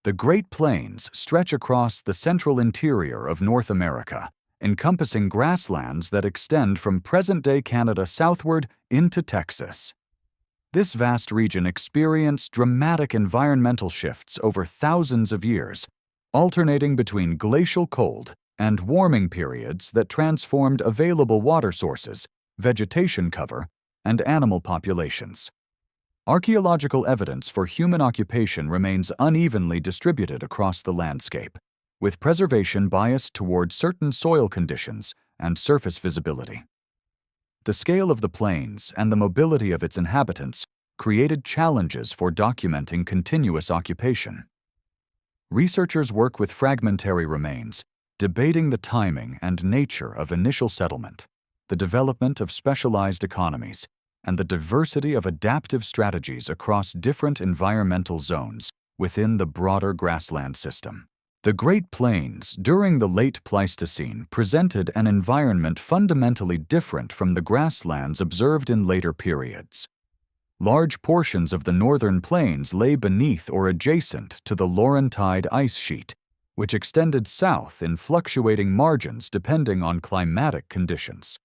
The Great Plains stretch across the central interior of North America, encompassing grasslands that extend from present-day Canada southward into Texas. This vast region experienced dramatic environmental shifts over thousands of years, alternating between glacial cold and warming periods that transformed available water sources, vegetation cover, and animal populations. Archaeological evidence for human occupation remains unevenly distributed across the landscape, with preservation biased toward certain soil conditions and surface visibility. The scale of the plains and the mobility of its inhabitants created challenges for documenting continuous occupation. Researchers work with fragmentary remains, debating the timing and nature of initial settlement, the development of specialized economies, and the diversity of adaptive strategies across different environmental zones within the broader grassland system. The Great Plains during the late Pleistocene presented an environment fundamentally different from the grasslands observed in later periods. Large portions of the northern plains lay beneath or adjacent to the Laurentide ice sheet, which extended south in fluctuating margins depending on climatic conditions.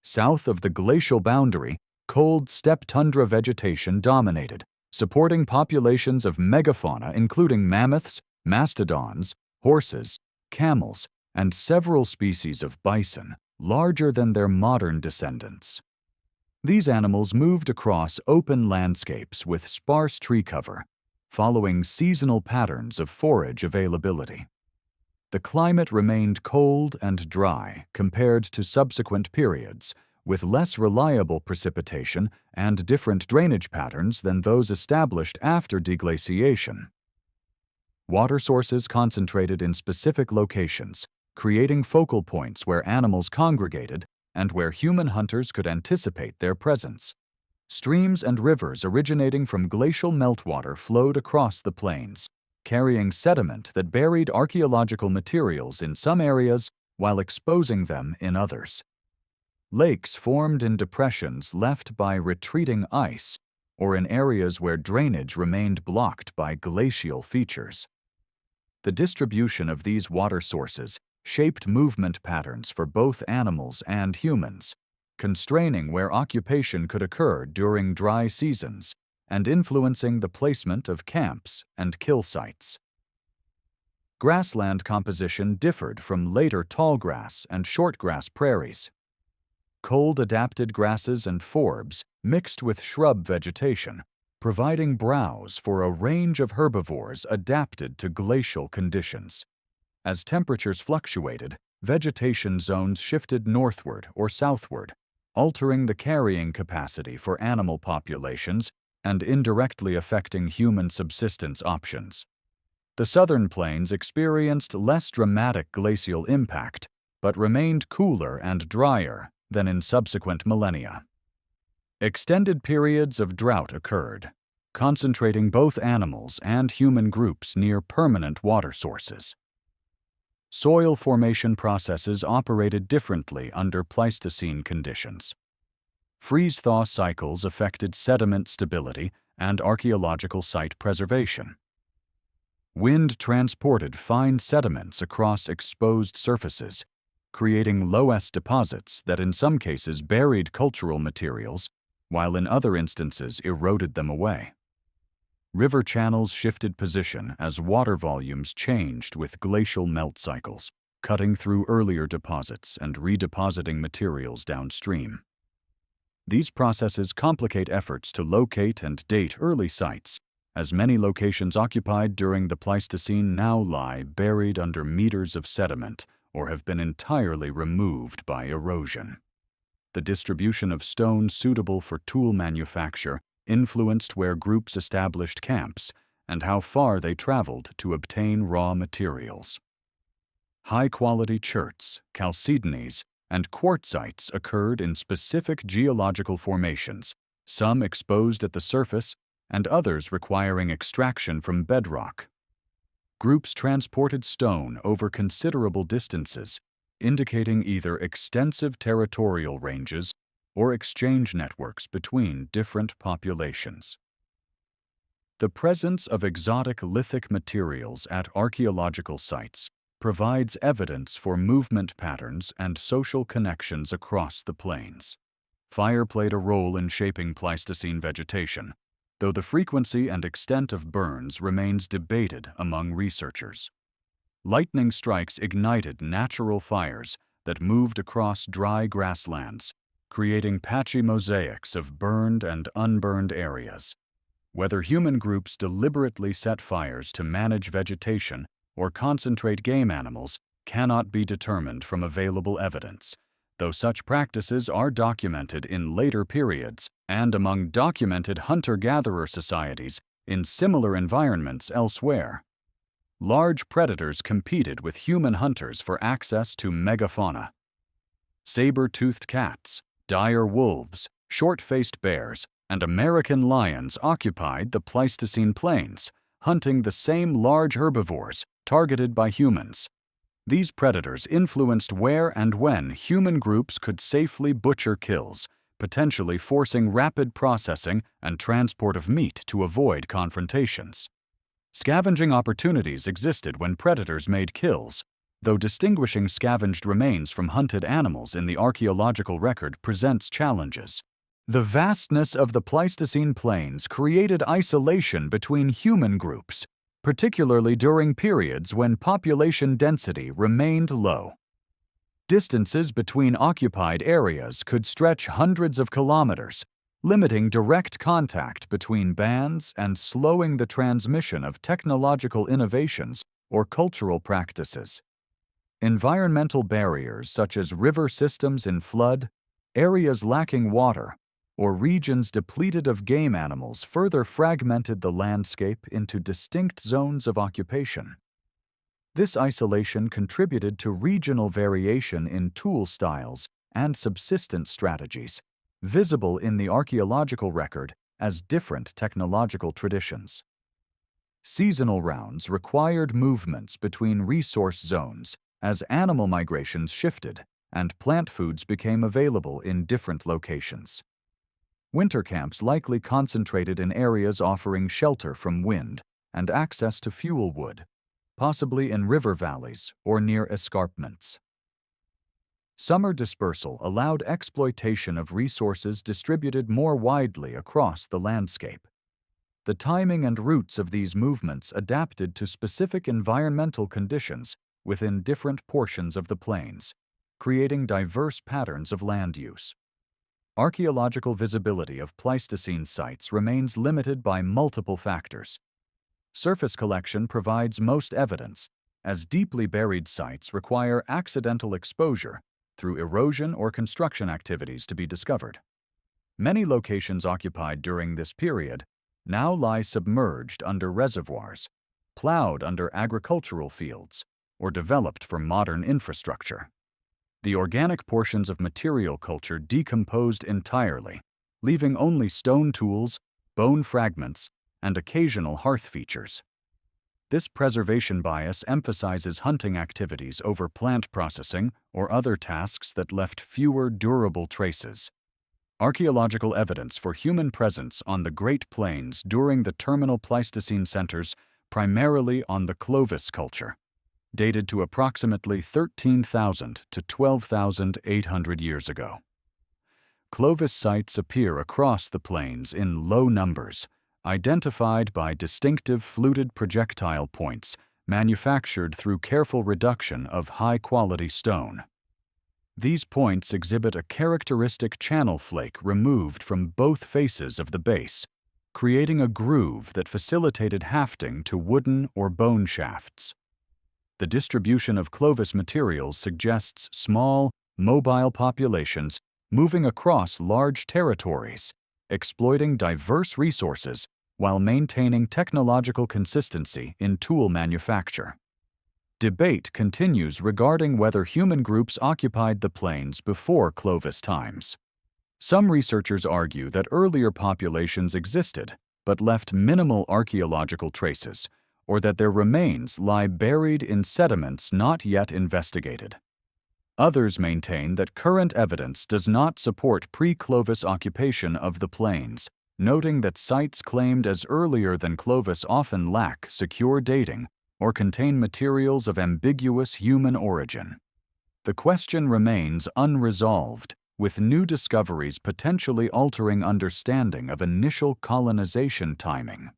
South of the glacial boundary, cold steppe tundra vegetation dominated, supporting populations of megafauna including mammoths, mastodons, horses, camels, and several species of bison, larger than their modern descendants. These animals moved across open landscapes with sparse tree cover, following seasonal patterns of forage availability. The climate remained cold and dry compared to subsequent periods, with less reliable precipitation and different drainage patterns than those established after deglaciation. Water sources concentrated in specific locations, creating focal points where animals congregated and where human hunters could anticipate their presence. Streams and rivers originating from glacial meltwater flowed across the plains, carrying sediment that buried archaeological materials in some areas while exposing them in others. Lakes formed in depressions left by retreating ice or in areas where drainage remained blocked by glacial features. The distribution of these water sources shaped movement patterns for both animals and humans, constraining where occupation could occur during dry seasons and influencing the placement of camps and kill sites. Grassland composition differed from later tallgrass and shortgrass prairies. Cold-adapted grasses and forbs mixed with shrub vegetation, providing browse for a range of herbivores adapted to glacial conditions. As temperatures fluctuated, vegetation zones shifted northward or southward, altering the carrying capacity for animal populations and indirectly affecting human subsistence options. The southern plains experienced less dramatic glacial impact, but remained cooler and drier than in subsequent millennia. Extended periods of drought occurred, concentrating both animals and human groups near permanent water sources. Soil formation processes operated differently under Pleistocene conditions. Freeze-thaw cycles affected sediment stability and archaeological site preservation. Wind transported fine sediments across exposed surfaces, creating loess deposits that in some cases buried cultural materials, while in other instances eroded them away. River channels shifted position as water volumes changed with glacial melt cycles, cutting through earlier deposits and redepositing materials downstream. These processes complicate efforts to locate and date early sites, as many locations occupied during the Pleistocene now lie buried under meters of sediment or have been entirely removed by erosion. The distribution of stone suitable for tool manufacture influenced where groups established camps and how far they traveled to obtain raw materials. High-quality cherts, chalcedonies, and quartzites occurred in specific geological formations, some exposed at the surface and others requiring extraction from bedrock. Groups transported stone over considerable distances, indicating either extensive territorial ranges or exchange networks between different populations. The presence of exotic lithic materials at archaeological sites provides evidence for movement patterns and social connections across the plains. Fire played a role in shaping Pleistocene vegetation, though the frequency and extent of burns remains debated among researchers. Lightning strikes ignited natural fires that moved across dry grasslands, creating patchy mosaics of burned and unburned areas. Whether human groups deliberately set fires to manage vegetation or concentrate game animals cannot be determined from available evidence, though such practices are documented in later periods and among documented hunter-gatherer societies in similar environments elsewhere. Large predators competed with human hunters for access to megafauna. Saber-toothed cats, dire wolves, short-faced bears, and American lions occupied the Pleistocene plains, hunting the same large herbivores targeted by humans. These predators influenced where and when human groups could safely butcher kills, potentially forcing rapid processing and transport of meat to avoid confrontations. Scavenging opportunities existed when predators made kills, though distinguishing scavenged remains from hunted animals in the archaeological record presents challenges. The vastness of the Pleistocene plains created isolation between human groups, particularly during periods when population density remained low. Distances between occupied areas could stretch hundreds of kilometers, limiting direct contact between bands and slowing the transmission of technological innovations or cultural practices. Environmental barriers such as river systems in flood, areas lacking water, or regions depleted of game animals further fragmented the landscape into distinct zones of occupation. This isolation contributed to regional variation in tool styles and subsistence strategies, visible in the archaeological record as different technological traditions. Seasonal rounds required movements between resource zones as animal migrations shifted and plant foods became available in different locations. Winter camps likely concentrated in areas offering shelter from wind and access to fuel wood, possibly in river valleys or near escarpments. Summer dispersal allowed exploitation of resources distributed more widely across the landscape. The timing and routes of these movements adapted to specific environmental conditions within different portions of the plains, creating diverse patterns of land use. Archaeological visibility of Pleistocene sites remains limited by multiple factors. Surface collection provides most evidence, as deeply buried sites require accidental exposure through erosion or construction activities to be discovered. Many locations occupied during this period now lie submerged under reservoirs, plowed under agricultural fields, or developed for modern infrastructure. The organic portions of material culture decomposed entirely, leaving only stone tools, bone fragments, and occasional hearth features. This preservation bias emphasizes hunting activities over plant processing or other tasks that left fewer durable traces. Archaeological evidence for human presence on the Great Plains during the terminal Pleistocene centers primarily on the Clovis culture, dated to approximately 13,000 to 12,800 years ago. Clovis sites appear across the plains in low numbers, identified by distinctive fluted projectile points manufactured through careful reduction of high-quality stone. These points exhibit a characteristic channel flake removed from both faces of the base, creating a groove that facilitated hafting to wooden or bone shafts. The distribution of Clovis materials suggests small, mobile populations moving across large territories, exploiting diverse resources while maintaining technological consistency in tool manufacture. Debate continues regarding whether human groups occupied the plains before Clovis times. Some researchers argue that earlier populations existed but left minimal archaeological traces, or that their remains lie buried in sediments not yet investigated. Others maintain that current evidence does not support pre-Clovis occupation of the plains, noting that sites claimed as earlier than Clovis often lack secure dating or contain materials of ambiguous human origin. The question remains unresolved, with new discoveries potentially altering understanding of initial colonization timing.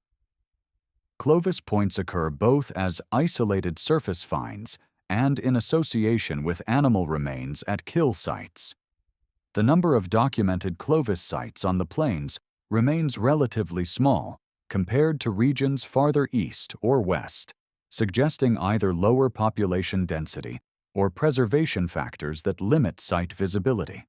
Clovis points occur both as isolated surface finds and in association with animal remains at kill sites. The number of documented Clovis sites on the plains remains relatively small compared to regions farther east or west, suggesting either lower population density or preservation factors that limit site visibility.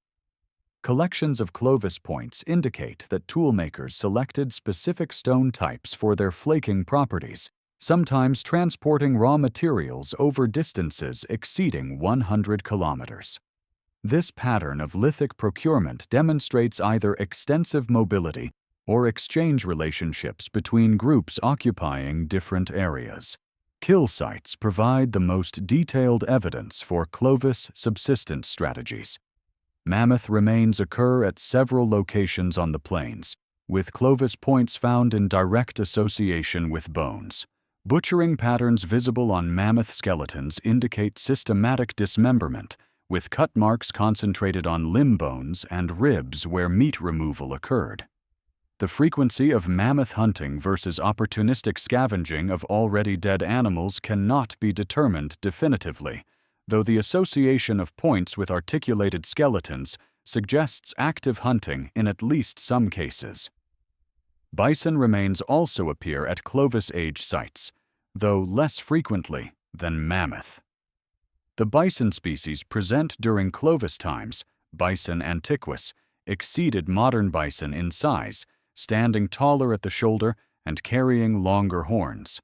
Collections of Clovis points indicate that toolmakers selected specific stone types for their flaking properties, sometimes transporting raw materials over distances exceeding 100 kilometers. This pattern of lithic procurement demonstrates either extensive mobility or exchange relationships between groups occupying different areas. Kill sites provide the most detailed evidence for Clovis subsistence strategies. Mammoth remains occur at several locations on the plains, with Clovis points found in direct association with bones. Butchering patterns visible on mammoth skeletons indicate systematic dismemberment, with cut marks concentrated on limb bones and ribs where meat removal occurred. The frequency of mammoth hunting versus opportunistic scavenging of already dead animals cannot be determined definitively, though the association of points with articulated skeletons suggests active hunting in at least some cases. Bison remains also appear at Clovis age sites, though less frequently than mammoth. The bison species present during Clovis times, Bison antiquus, exceeded modern bison in size, standing taller at the shoulder and carrying longer horns.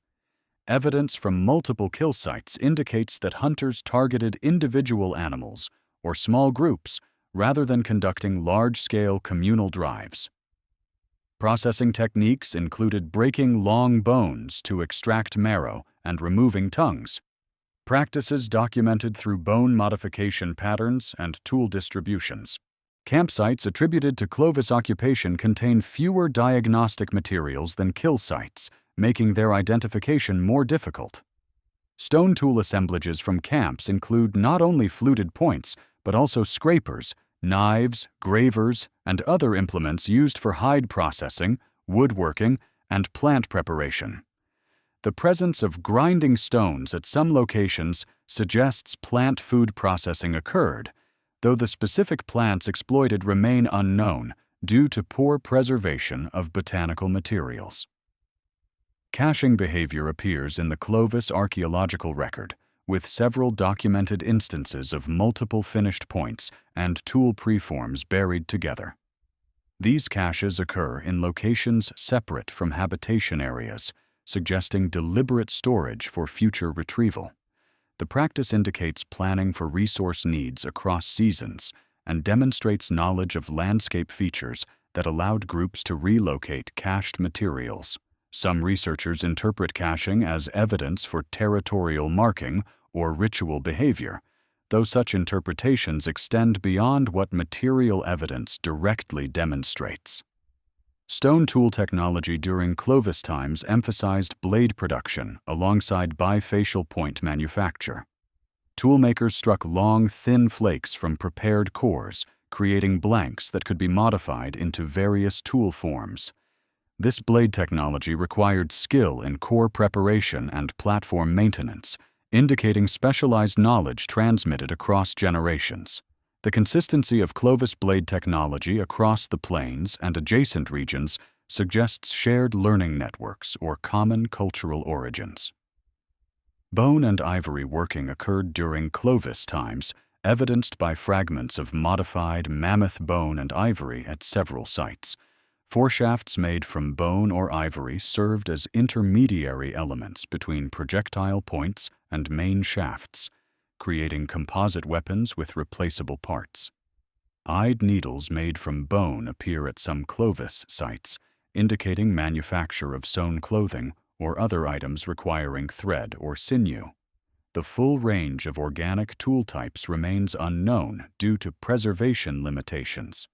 Evidence from multiple kill sites indicates that hunters targeted individual animals or small groups rather than conducting large-scale communal drives. Processing techniques included breaking long bones to extract marrow and removing tongues, practices documented through bone modification patterns and tool distributions. Campsites attributed to Clovis occupation contain fewer diagnostic materials than kill sites, making their identification more difficult. Stone tool assemblages from camps include not only fluted points, but also scrapers, knives, gravers, and other implements used for hide processing, woodworking, and plant preparation. The presence of grinding stones at some locations suggests plant food processing occurred, though the specific plants exploited remain unknown due to poor preservation of botanical materials. Caching behavior appears in the Clovis archaeological record, with several documented instances of multiple finished points and tool preforms buried together. These caches occur in locations separate from habitation areas, suggesting deliberate storage for future retrieval. The practice indicates planning for resource needs across seasons and demonstrates knowledge of landscape features that allowed groups to relocate cached materials. Some researchers interpret caching as evidence for territorial marking or ritual behavior, though such interpretations extend beyond what material evidence directly demonstrates. Stone tool technology during Clovis times emphasized blade production alongside bifacial point manufacture. Toolmakers struck long, thin flakes from prepared cores, creating blanks that could be modified into various tool forms. This blade technology required skill in core preparation and platform maintenance, indicating specialized knowledge transmitted across generations. The consistency of Clovis blade technology across the plains and adjacent regions suggests shared learning networks or common cultural origins. Bone and ivory working occurred during Clovis times, evidenced by fragments of modified mammoth bone and ivory at several sites. Foreshafts made from bone or ivory served as intermediary elements between projectile points and main shafts, creating composite weapons with replaceable parts. Eyed needles made from bone appear at some Clovis sites, indicating manufacture of sewn clothing or other items requiring thread or sinew. The full range of organic tool types remains unknown due to preservation limitations.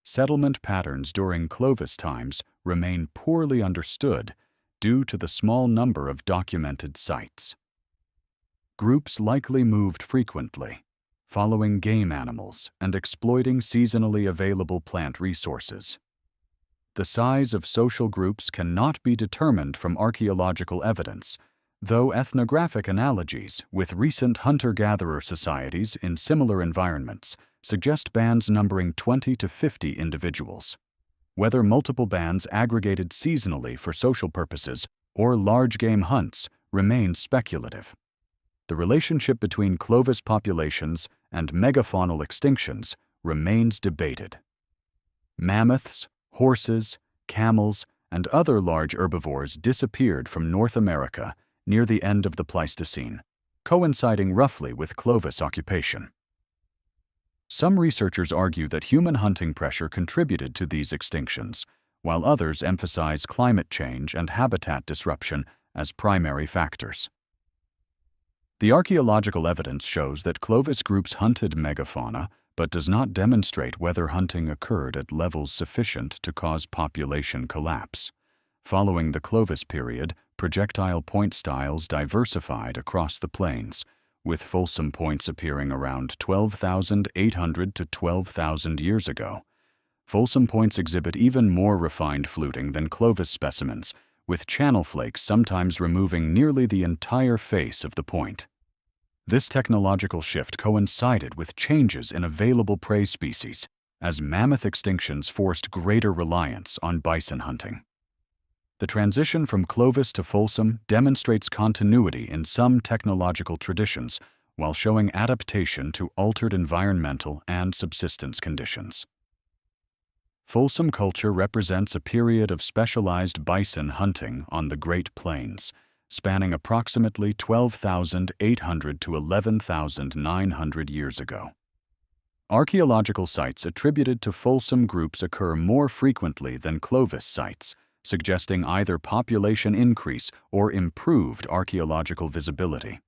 Settlement patterns during Clovis times remain poorly understood due to the small number of documented sites. Groups likely moved frequently, following game animals and exploiting seasonally available plant resources. The size of social groups cannot be determined from archaeological evidence, though ethnographic analogies with recent hunter-gatherer societies in similar environments suggest bands numbering 20 to 50 individuals. Whether multiple bands aggregated seasonally for social purposes or large-game hunts remains speculative. The relationship between Clovis populations and megafaunal extinctions remains debated. Mammoths, horses, camels, and other large herbivores disappeared from North America near the end of the Pleistocene, coinciding roughly with Clovis occupation. Some researchers argue that human hunting pressure contributed to these extinctions, while others emphasize climate change and habitat disruption as primary factors. The archaeological evidence shows that Clovis groups hunted megafauna, but does not demonstrate whether hunting occurred at levels sufficient to cause population collapse. Following the Clovis period, projectile point styles diversified across the plains, with fulsome points appearing around 12,800 to 12,000 years ago. Fulsome points exhibit even more refined fluting than Clovis specimens, with channel flakes sometimes removing nearly the entire face of the point. This technological shift coincided with changes in available prey species, as mammoth extinctions forced greater reliance on bison hunting. The transition from Clovis to Folsom demonstrates continuity in some technological traditions, while showing adaptation to altered environmental and subsistence conditions. Folsom culture represents a period of specialized bison hunting on the Great Plains, spanning approximately 12,800 to 11,900 years ago. Archaeological sites attributed to Folsom groups occur more frequently than Clovis sites, suggesting either population increase or improved archaeological visibility.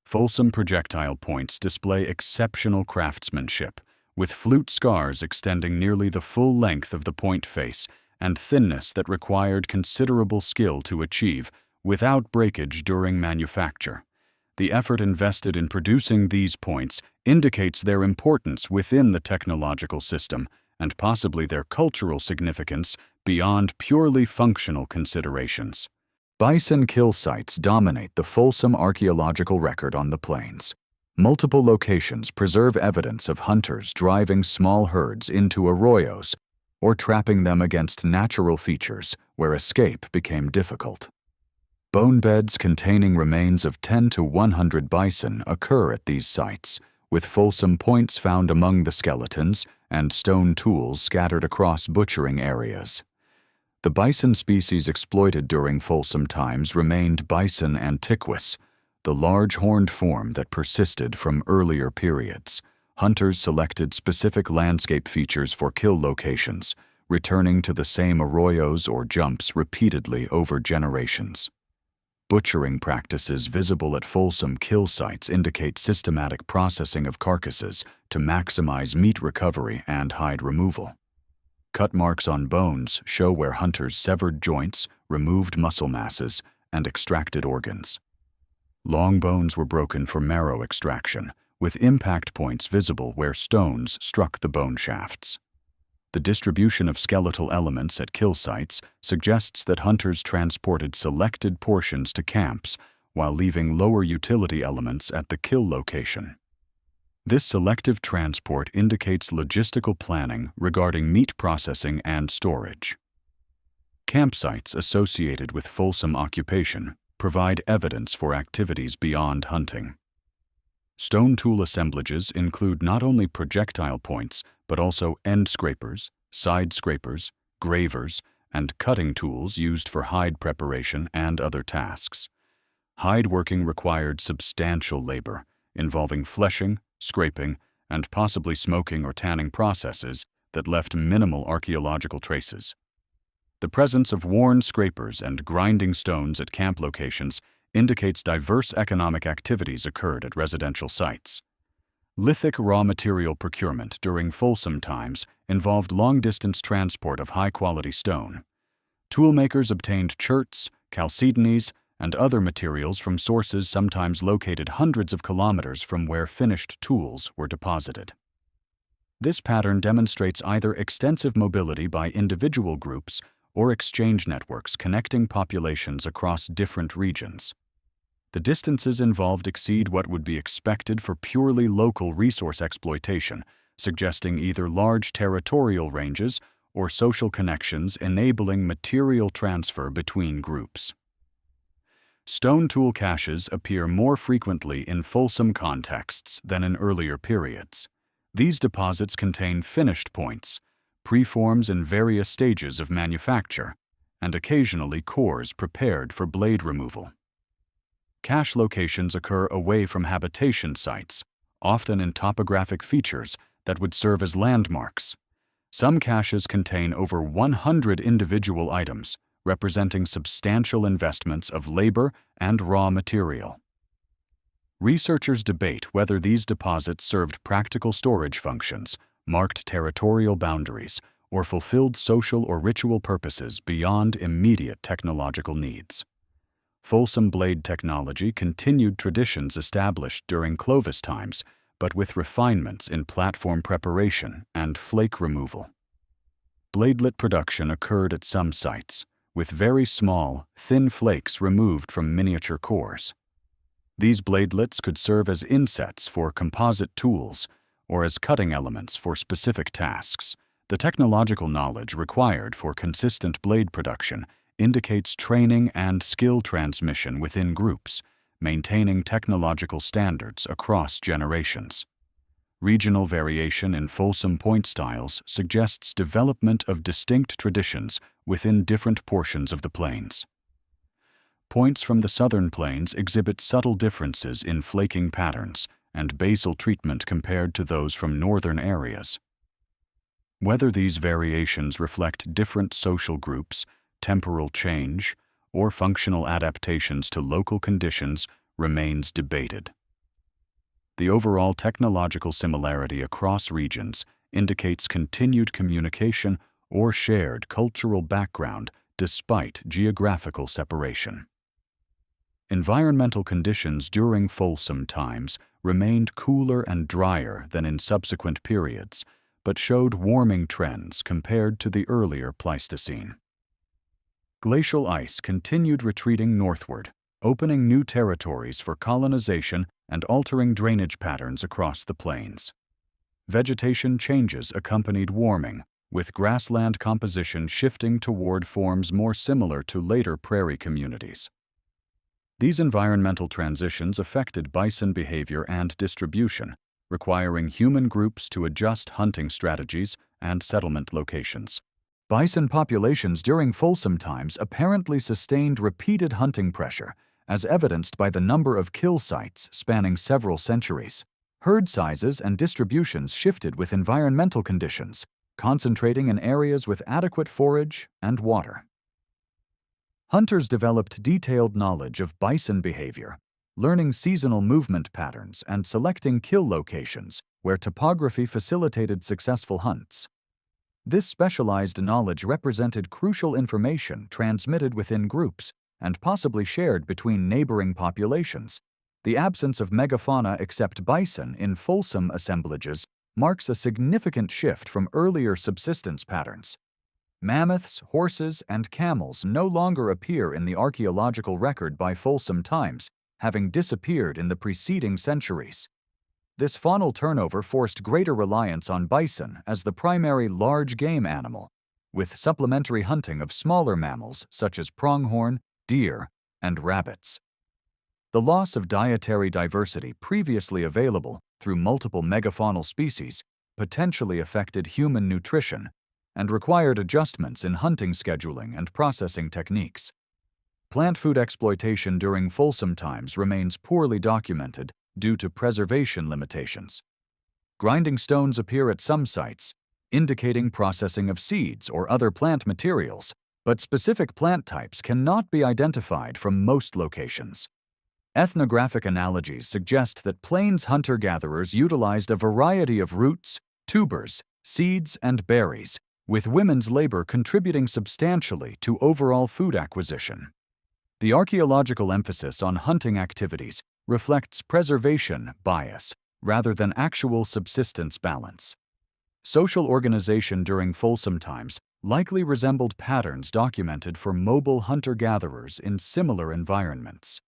Folsom projectile points display exceptional craftsmanship, with flute scars extending nearly the full length of the point face and thinness that required considerable skill to achieve without breakage during manufacture. The effort invested in producing these points indicates their importance within the technological system and possibly their cultural significance beyond purely functional considerations. Bison kill sites dominate the Folsom archaeological record on the plains. Multiple locations preserve evidence of hunters driving small herds into arroyos or trapping them against natural features where escape became difficult. Bone beds containing remains of 10 to 100 bison occur at these sites, with Folsom points found among the skeletons and stone tools scattered across butchering areas. The bison species exploited during Folsom times remained Bison antiquus, the large horned form that persisted from earlier periods. Hunters selected specific landscape features for kill locations, returning to the same arroyos or jumps repeatedly over generations. Butchering practices visible at Folsom kill sites indicate systematic processing of carcasses to maximize meat recovery and hide removal. Cut marks on bones show where hunters severed joints, removed muscle masses, and extracted organs. Long bones were broken for marrow extraction, with impact points visible where stones struck the bone shafts. The distribution of skeletal elements at kill sites suggests that hunters transported selected portions to camps while leaving lower utility elements at the kill location. This selective transport indicates logistical planning regarding meat processing and storage. Campsites associated with Folsom occupation provide evidence for activities beyond hunting. Stone tool assemblages include not only projectile points, but also end scrapers, side scrapers, gravers, and cutting tools used for hide preparation and other tasks. Hide working required substantial labor, involving fleshing, scraping, and possibly smoking or tanning processes that left minimal archaeological traces. The presence of worn scrapers and grinding stones at camp locations indicates diverse economic activities occurred at residential sites. Lithic raw material procurement during Folsom times involved long-distance transport of high-quality stone. Toolmakers obtained cherts, chalcedonies, and other materials from sources sometimes located hundreds of kilometers from where finished tools were deposited. This pattern demonstrates either extensive mobility by individual groups or exchange networks connecting populations across different regions. The distances involved exceed what would be expected for purely local resource exploitation, suggesting either large territorial ranges or social connections enabling material transfer between groups. Stone tool caches appear more frequently in Folsom contexts than in earlier periods. These deposits contain finished points, preforms in various stages of manufacture, and occasionally cores prepared for blade removal. Cache locations occur away from habitation sites, often in topographic features that would serve as landmarks. Some caches contain over 100 individual items, representing substantial investments of labor and raw material. Researchers debate whether these deposits served practical storage functions, marked territorial boundaries, or fulfilled social or ritual purposes beyond immediate technological needs. Folsom blade technology continued traditions established during Clovis times, but with refinements in platform preparation and flake removal. Bladelet production occurred at some sites, with very small, thin flakes removed from miniature cores. These bladelets could serve as insets for composite tools or as cutting elements for specific tasks. The technological knowledge required for consistent blade production indicates training and skill transmission within groups, maintaining technological standards across generations. Regional variation in Folsom point styles suggests development of distinct traditions within different portions of the plains. Points from the southern plains exhibit subtle differences in flaking patterns and basal treatment compared to those from northern areas. Whether these variations reflect different social groups, temporal change, or functional adaptations to local conditions remains debated. The overall technological similarity across regions indicates continued communication or shared cultural background despite geographical separation. Environmental conditions during Folsom times remained cooler and drier than in subsequent periods, but showed warming trends compared to the earlier Pleistocene. Glacial ice continued retreating northward, opening new territories for colonization and altering drainage patterns across the plains. Vegetation changes accompanied warming, with grassland composition shifting toward forms more similar to later prairie communities. These environmental transitions affected bison behavior and distribution, requiring human groups to adjust hunting strategies and settlement locations. Bison populations during Folsom times apparently sustained repeated hunting pressure, as evidenced by the number of kill sites spanning several centuries. Herd sizes and distributions shifted with environmental conditions, concentrating in areas with adequate forage and water. Hunters developed detailed knowledge of bison behavior, learning seasonal movement patterns and selecting kill locations where topography facilitated successful hunts. This specialized knowledge represented crucial information transmitted within groups and possibly shared between neighboring populations. The absence of megafauna except bison in Folsom assemblages marks a significant shift from earlier subsistence patterns. Mammoths, horses, and camels no longer appear in the archaeological record by Folsom times, having disappeared in the preceding centuries. This faunal turnover forced greater reliance on bison as the primary large game animal, with supplementary hunting of smaller mammals such as pronghorn, deer, and rabbits. The loss of dietary diversity previously available through multiple megafaunal species potentially affected human nutrition and required adjustments in hunting scheduling and processing techniques. Plant food exploitation during Folsom times remains poorly documented due to preservation limitations. Grinding stones appear at some sites, indicating processing of seeds or other plant materials, but specific plant types cannot be identified from most locations. Ethnographic analogies suggest that plains hunter-gatherers utilized a variety of roots, tubers, seeds, and berries, with women's labor contributing substantially to overall food acquisition. The archaeological emphasis on hunting activities reflects preservation bias rather than actual subsistence balance. Social organization during Folsom times likely resembled patterns documented for mobile hunter-gatherers in similar environments.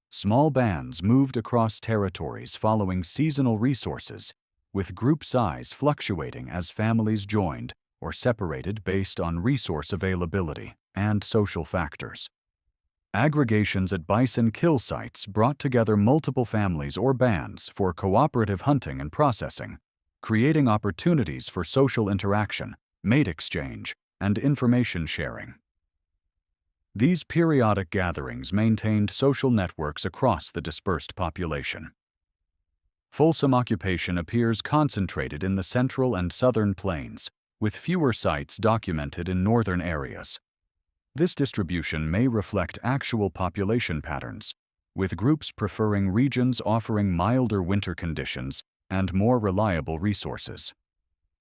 Small bands moved across territories following seasonal resources, with group size fluctuating as families joined or separated based on resource availability and social factors. Aggregations at bison kill sites brought together multiple families or bands for cooperative hunting and processing, creating opportunities for social interaction, mate exchange, and information sharing. These periodic gatherings maintained social networks across the dispersed population. Folsom occupation appears concentrated in the central and southern plains, with fewer sites documented in northern areas. This distribution may reflect actual population patterns, with groups preferring regions offering milder winter conditions and more reliable resources.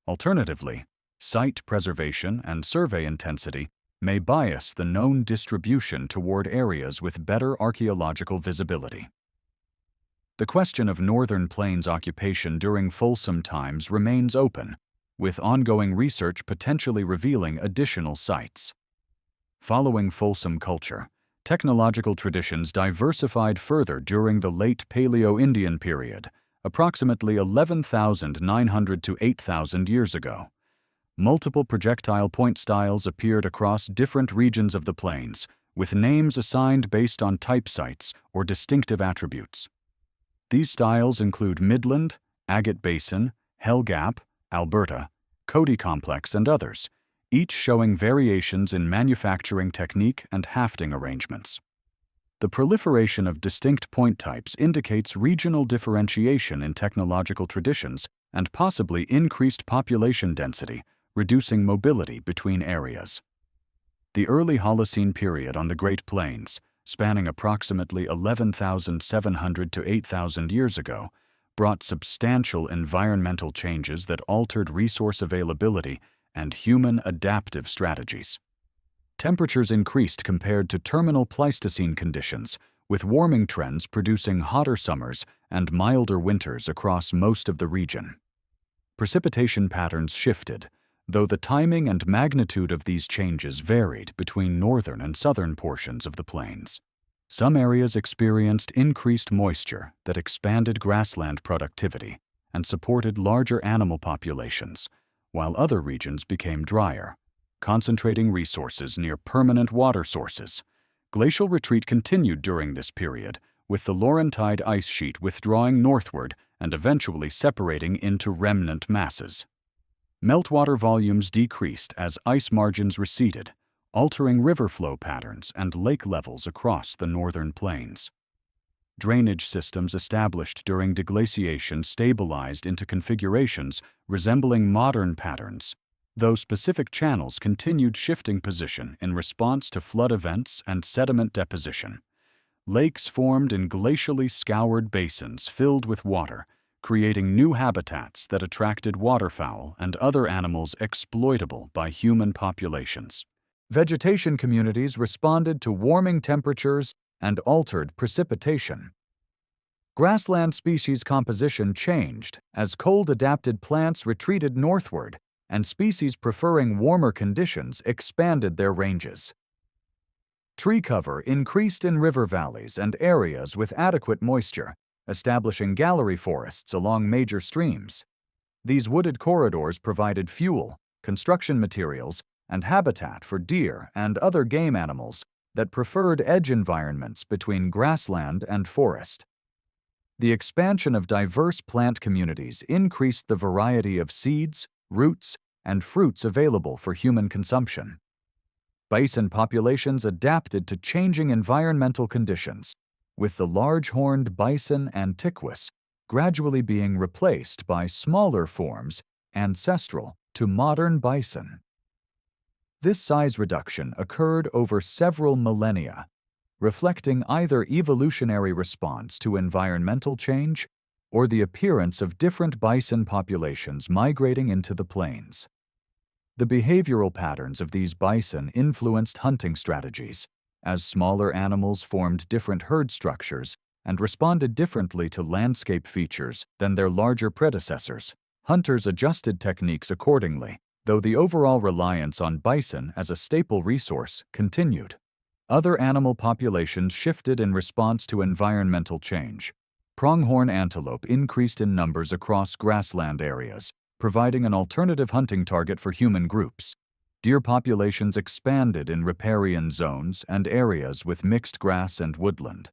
Alternatively, site preservation and survey intensity may bias the known distribution toward areas with better archaeological visibility. The question of northern plains occupation during Folsom times remains open, with ongoing research potentially revealing additional sites. Following Folsom culture, technological traditions diversified further during the late Paleo-Indian period, approximately 11,900 to 8,000 years ago. Multiple projectile point styles appeared across different regions of the plains, with names assigned based on type sites or distinctive attributes. These styles include Midland, Agate Basin, Hell Gap, Alberta, Cody Complex, and others, each showing variations in manufacturing technique and hafting arrangements. The proliferation of distinct point types indicates regional differentiation in technological traditions and possibly increased population density, reducing mobility between areas. The early Holocene period on the Great Plains, spanning approximately 11,700 to 8,000 years ago, brought substantial environmental changes that altered resource availability and human adaptive strategies. Temperatures increased compared to terminal Pleistocene conditions, with warming trends producing hotter summers and milder winters across most of the region. Precipitation patterns shifted, though the timing and magnitude of these changes varied between northern and southern portions of the plains. Some areas experienced increased moisture that expanded grassland productivity and supported larger animal populations, while other regions became drier, concentrating resources near permanent water sources. Glacial retreat continued during this period, with the Laurentide ice sheet withdrawing northward and eventually separating into remnant masses. Meltwater volumes decreased as ice margins receded, altering river flow patterns and lake levels across the northern plains. Drainage systems established during deglaciation stabilized into configurations resembling modern patterns, though specific channels continued shifting position in response to flood events and sediment deposition. Lakes formed in glacially scoured basins filled with water, creating new habitats that attracted waterfowl and other animals exploitable by human populations. Vegetation communities responded to warming temperatures and altered precipitation. Grassland species composition changed as cold-adapted plants retreated northward and species preferring warmer conditions expanded their ranges. Tree cover increased in river valleys and areas with adequate moisture, establishing gallery forests along major streams. These wooded corridors provided fuel, construction materials, and habitat for deer and other game animals that preferred edge environments between grassland and forest. The expansion of diverse plant communities increased the variety of seeds, roots, and fruits available for human consumption. Bison populations adapted to changing environmental conditions, with the large-horned bison antiquus gradually being replaced by smaller forms ancestral to modern bison. This size reduction occurred over several millennia, reflecting either evolutionary response to environmental change or the appearance of different bison populations migrating into the plains. The behavioral patterns of these bison influenced hunting strategies, as smaller animals formed different herd structures and responded differently to landscape features than their larger predecessors. Hunters adjusted techniques accordingly, though the overall reliance on bison as a staple resource continued. Other animal populations shifted in response to environmental change. Pronghorn antelope increased in numbers across grassland areas, providing an alternative hunting target for human groups. Deer populations expanded in riparian zones and areas with mixed grass and woodland.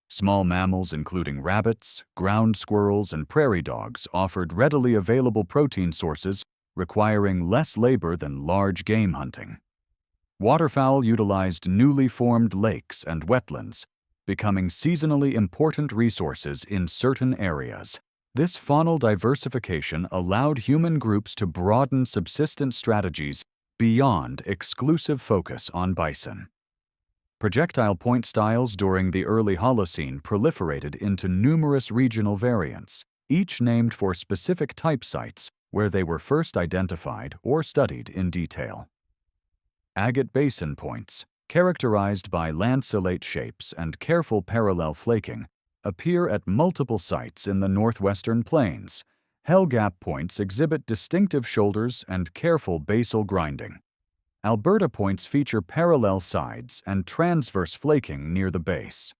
Small mammals, including rabbits, ground squirrels, and prairie dogs, offered readily available protein sources, requiring less labor than large game hunting. Waterfowl utilized newly formed lakes and wetlands, becoming seasonally important resources in certain areas. This faunal diversification allowed human groups to broaden subsistence strategies beyond exclusive focus on bison. Projectile point styles during the early Holocene proliferated into numerous regional variants, each named for specific type sites where they were first identified or studied in detail. Agate basin points, characterized by lanceolate shapes and careful parallel flaking, appear at multiple sites in the northwestern plains. Hell gap points exhibit distinctive shoulders and careful basal grinding. Alberta points feature parallel sides and transverse flaking near the base.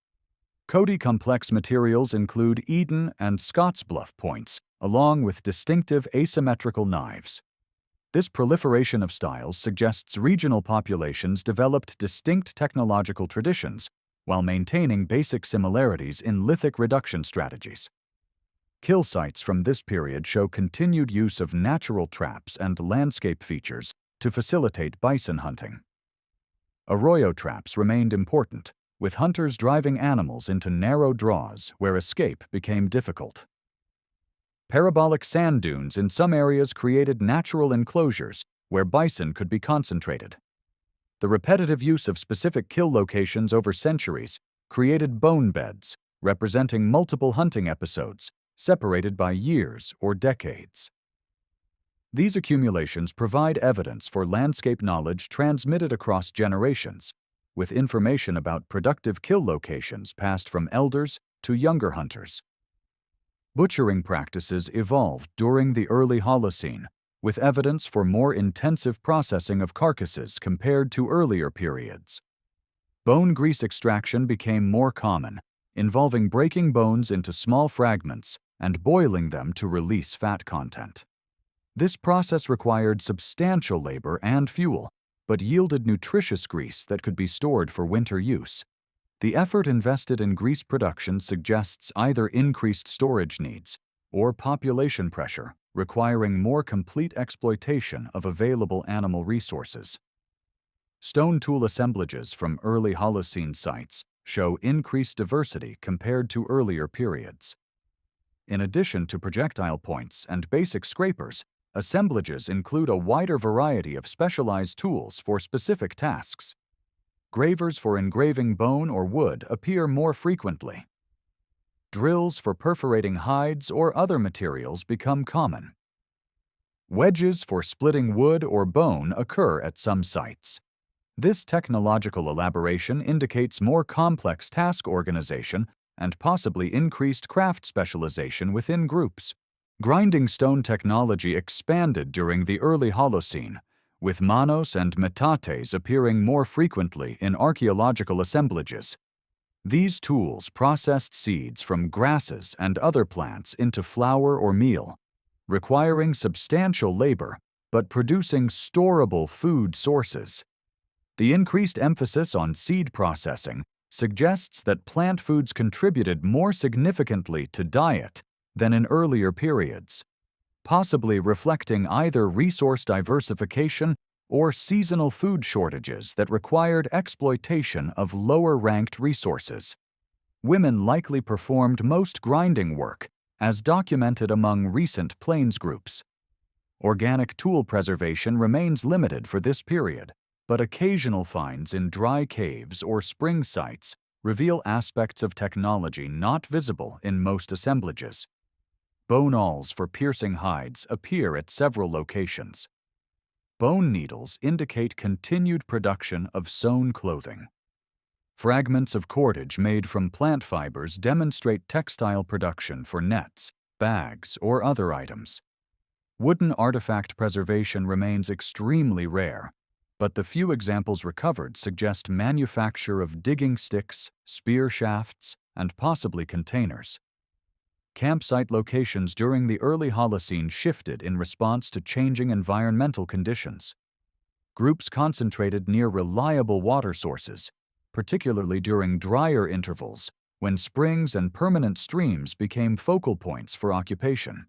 Cody complex materials include Eden and Scottsbluff points, along with distinctive asymmetrical knives. This proliferation of styles suggests regional populations developed distinct technological traditions while maintaining basic similarities in lithic reduction strategies. Kill sites from this period show continued use of natural traps and landscape features to facilitate bison hunting. Arroyo traps remained important, with hunters driving animals into narrow draws where escape became difficult. Parabolic sand dunes in some areas created natural enclosures where bison could be concentrated. The repetitive use of specific kill locations over centuries created bone beds, representing multiple hunting episodes, separated by years or decades. These accumulations provide evidence for landscape knowledge transmitted across generations, with information about productive kill locations passed from elders to younger hunters. Butchering practices evolved during the early Holocene, with evidence for more intensive processing of carcasses compared to earlier periods. Bone grease extraction became more common, involving breaking bones into small fragments and boiling them to release fat content. This process required substantial labor and fuel, but yielded nutritious grease that could be stored for winter use. The effort invested in grease production suggests either increased storage needs or population pressure, requiring more complete exploitation of available animal resources. Stone tool assemblages from early Holocene sites show increased diversity compared to earlier periods. In addition to projectile points and basic scrapers, assemblages include a wider variety of specialized tools for specific tasks. Gravers for engraving bone or wood appear more frequently. Drills for perforating hides or other materials become common. Wedges for splitting wood or bone occur at some sites. This technological elaboration indicates more complex task organization and possibly increased craft specialization within groups. Grinding stone technology expanded during the early Holocene, with manos and metates appearing more frequently in archaeological assemblages. These tools processed seeds from grasses and other plants into flour or meal, requiring substantial labor but producing storable food sources. The increased emphasis on seed processing suggests that plant foods contributed more significantly to diet than in earlier periods, possibly reflecting either resource diversification or seasonal food shortages that required exploitation of lower-ranked resources. Women likely performed most grinding work, as documented among recent plains groups. Organic tool preservation remains limited for this period, but occasional finds in dry caves or spring sites reveal aspects of technology not visible in most assemblages. Bone awls for piercing hides appear at several locations. Bone needles indicate continued production of sewn clothing. Fragments of cordage made from plant fibers demonstrate textile production for nets, bags, or other items. Wooden artifact preservation remains extremely rare, but the few examples recovered suggest manufacture of digging sticks, spear shafts, and possibly containers. Campsite locations during the early Holocene shifted in response to changing environmental conditions. Groups concentrated near reliable water sources, particularly during drier intervals, when springs and permanent streams became focal points for occupation.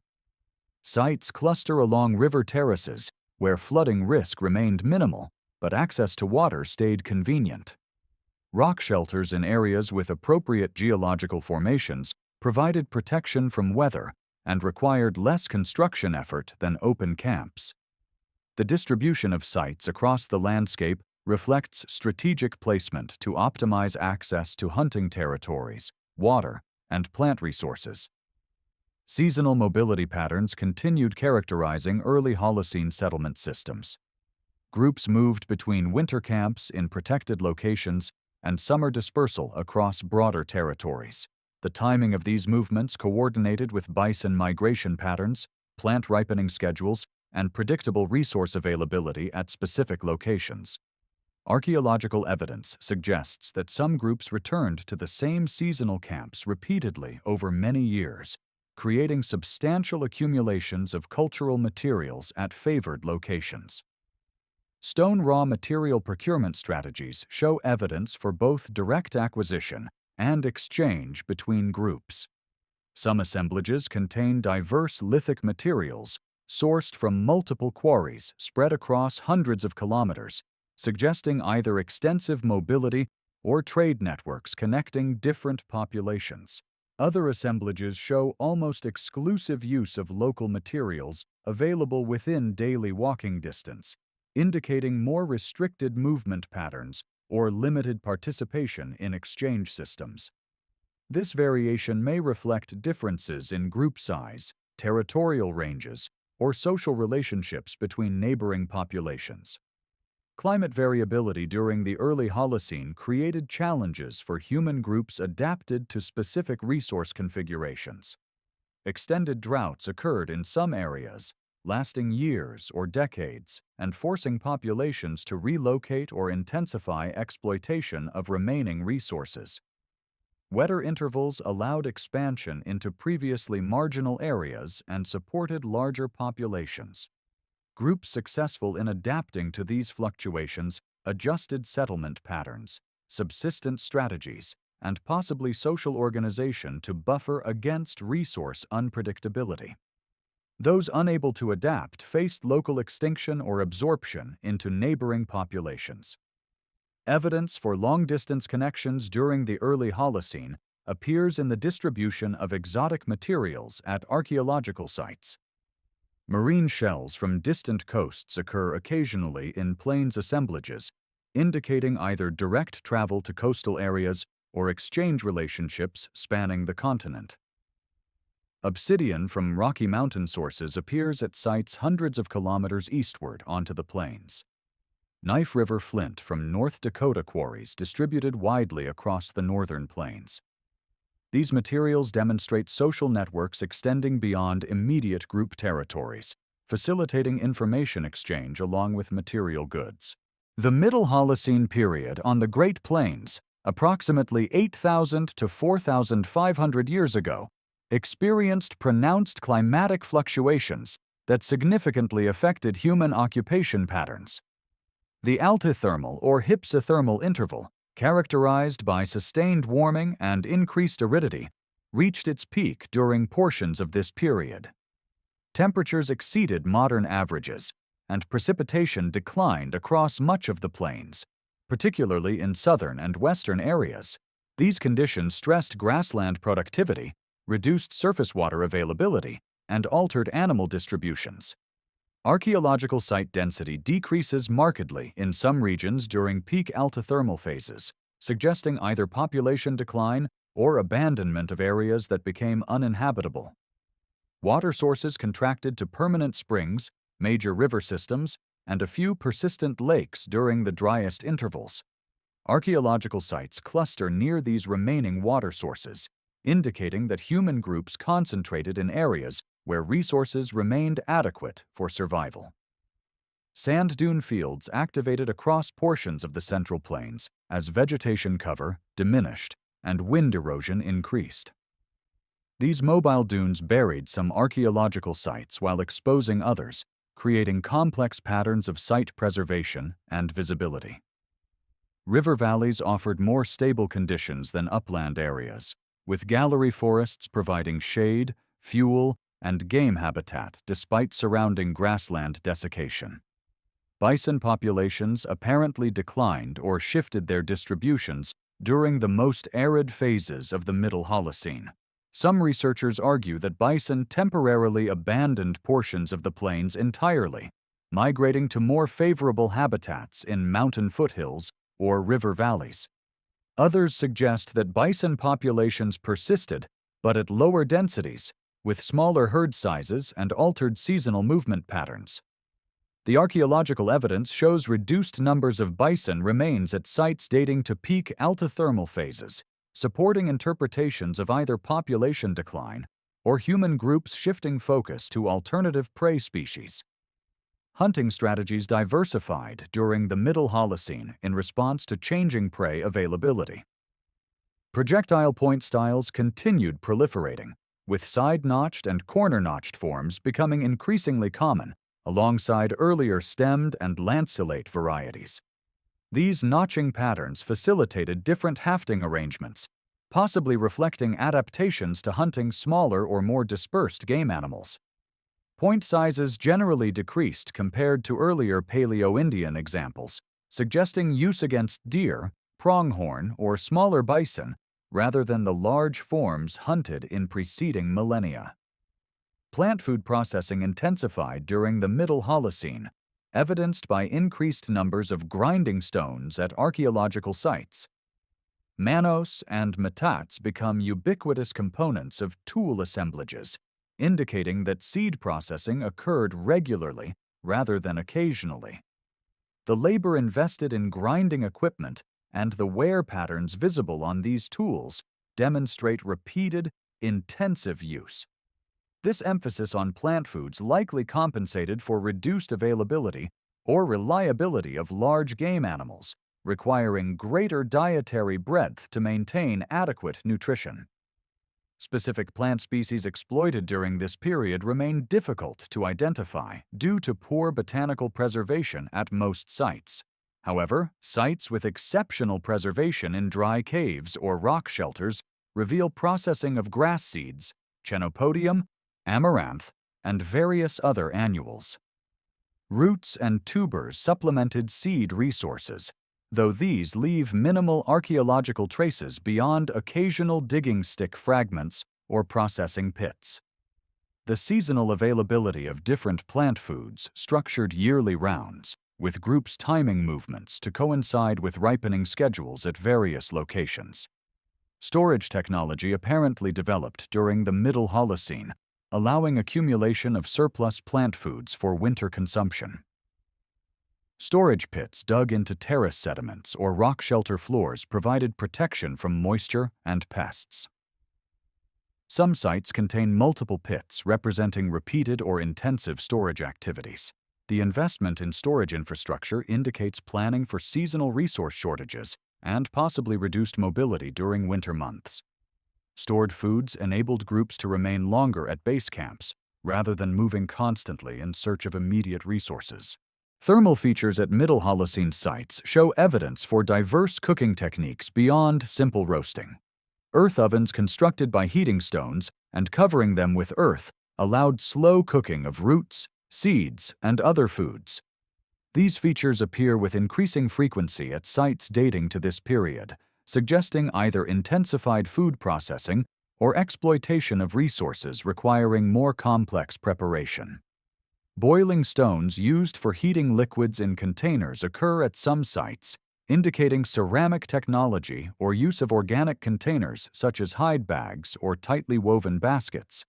Sites cluster along river terraces, where flooding risk remained minimal, but access to water stayed convenient. Rock shelters in areas with appropriate geological formations provided protection from weather and required less construction effort than open camps. The distribution of sites across the landscape reflects strategic placement to optimize access to hunting territories, water, and plant resources. Seasonal mobility patterns continued characterizing early Holocene settlement systems. Groups moved between winter camps in protected locations and summer dispersal across broader territories. The timing of these movements coordinated with bison migration patterns, plant ripening schedules, and predictable resource availability at specific locations. Archaeological evidence suggests that some groups returned to the same seasonal camps repeatedly over many years, creating substantial accumulations of cultural materials at favored locations. Stone raw material procurement strategies show evidence for both direct acquisition and exchange between groups. Some assemblages contain diverse lithic materials sourced from multiple quarries spread across hundreds of kilometers, suggesting either extensive mobility or trade networks connecting different populations. Other assemblages show almost exclusive use of local materials available within daily walking distance, indicating more restricted movement patterns or limited participation in exchange systems. This variation may reflect differences in group size, territorial ranges, or social relationships between neighboring populations. Climate variability during the early Holocene created challenges for human groups adapted to specific resource configurations. Extended droughts occurred in some areas, lasting years or decades, and forcing populations to relocate or intensify exploitation of remaining resources. Wetter intervals allowed expansion into previously marginal areas and supported larger populations. Groups successful in adapting to these fluctuations adjusted settlement patterns, subsistence strategies, and possibly social organization to buffer against resource unpredictability. Those unable to adapt faced local extinction or absorption into neighboring populations. Evidence for long-distance connections during the early Holocene appears in the distribution of exotic materials at archaeological sites. Marine shells from distant coasts occur occasionally in plains assemblages, indicating either direct travel to coastal areas or exchange relationships spanning the continent. Obsidian from Rocky Mountain sources appears at sites hundreds of kilometers eastward onto the plains. Knife River flint from North Dakota quarries distributed widely across the northern plains. These materials demonstrate social networks extending beyond immediate group territories, facilitating information exchange along with material goods. The Middle Holocene period on the Great Plains, approximately 8,000 to 4,500 years ago, experienced pronounced climatic fluctuations that significantly affected human occupation patterns. The altithermal or hypsithermal interval, characterized by sustained warming and increased aridity, reached its peak during portions of this period. Temperatures exceeded modern averages, and precipitation declined across much of the plains, particularly in southern and western areas. These conditions stressed grassland productivity, reduced surface water availability, and altered animal distributions. Archaeological site density decreases markedly in some regions during peak altithermal phases, suggesting either population decline or abandonment of areas that became uninhabitable. Water sources contracted to permanent springs, major river systems, and a few persistent lakes during the driest intervals. Archaeological sites cluster near these remaining water sources, indicating that human groups concentrated in areas where resources remained adequate for survival. Sand dune fields activated across portions of the Central Plains as vegetation cover diminished and wind erosion increased. These mobile dunes buried some archaeological sites while exposing others, creating complex patterns of site preservation and visibility. River valleys offered more stable conditions than upland areas, with gallery forests providing shade, fuel, and game habitat despite surrounding grassland desiccation. Bison populations apparently declined or shifted their distributions during the most arid phases of the Middle Holocene. Some researchers argue that bison temporarily abandoned portions of the plains entirely, migrating to more favorable habitats in mountain foothills or river valleys. Others suggest that bison populations persisted, but at lower densities, with smaller herd sizes and altered seasonal movement patterns. The archaeological evidence shows reduced numbers of bison remains at sites dating to peak altithermal phases, supporting interpretations of either population decline or human groups shifting focus to alternative prey species. Hunting strategies diversified during the Middle Holocene in response to changing prey availability. Projectile point styles continued proliferating, with side-notched and corner-notched forms becoming increasingly common, alongside earlier stemmed and lanceolate varieties. These notching patterns facilitated different hafting arrangements, possibly reflecting adaptations to hunting smaller or more dispersed game animals. Point sizes generally decreased compared to earlier Paleo-Indian examples, suggesting use against deer, pronghorn, or smaller bison rather than the large forms hunted in preceding millennia. Plant food processing intensified during the Middle Holocene, evidenced by increased numbers of grinding stones at archaeological sites. Manos and metats become ubiquitous components of tool assemblages, indicating that seed processing occurred regularly rather than occasionally. The labor invested in grinding equipment and the wear patterns visible on these tools demonstrate repeated, intensive use. This emphasis on plant foods likely compensated for reduced availability or reliability of large game animals, requiring greater dietary breadth to maintain adequate nutrition. Specific plant species exploited during this period remain difficult to identify due to poor botanical preservation at most sites. However, sites with exceptional preservation in dry caves or rock shelters reveal processing of grass seeds, chenopodium, amaranth, and various other annuals. Roots and tubers supplemented seed resources, though these leave minimal archaeological traces beyond occasional digging stick fragments or processing pits. The seasonal availability of different plant foods structured yearly rounds, with groups timing movements to coincide with ripening schedules at various locations. Storage technology apparently developed during the Middle Holocene, allowing accumulation of surplus plant foods for winter consumption. Storage pits dug into terrace sediments or rock shelter floors provided protection from moisture and pests. Some sites contain multiple pits representing repeated or intensive storage activities. The investment in storage infrastructure indicates planning for seasonal resource shortages and possibly reduced mobility during winter months. Stored foods enabled groups to remain longer at base camps rather than moving constantly in search of immediate resources. Thermal features at Middle Holocene sites show evidence for diverse cooking techniques beyond simple roasting. Earth ovens constructed by heating stones and covering them with earth allowed slow cooking of roots, seeds, and other foods. These features appear with increasing frequency at sites dating to this period, suggesting either intensified food processing or exploitation of resources requiring more complex preparation. Boiling stones used for heating liquids in containers occur at some sites, indicating ceramic technology or use of organic containers such as hide bags or tightly woven baskets.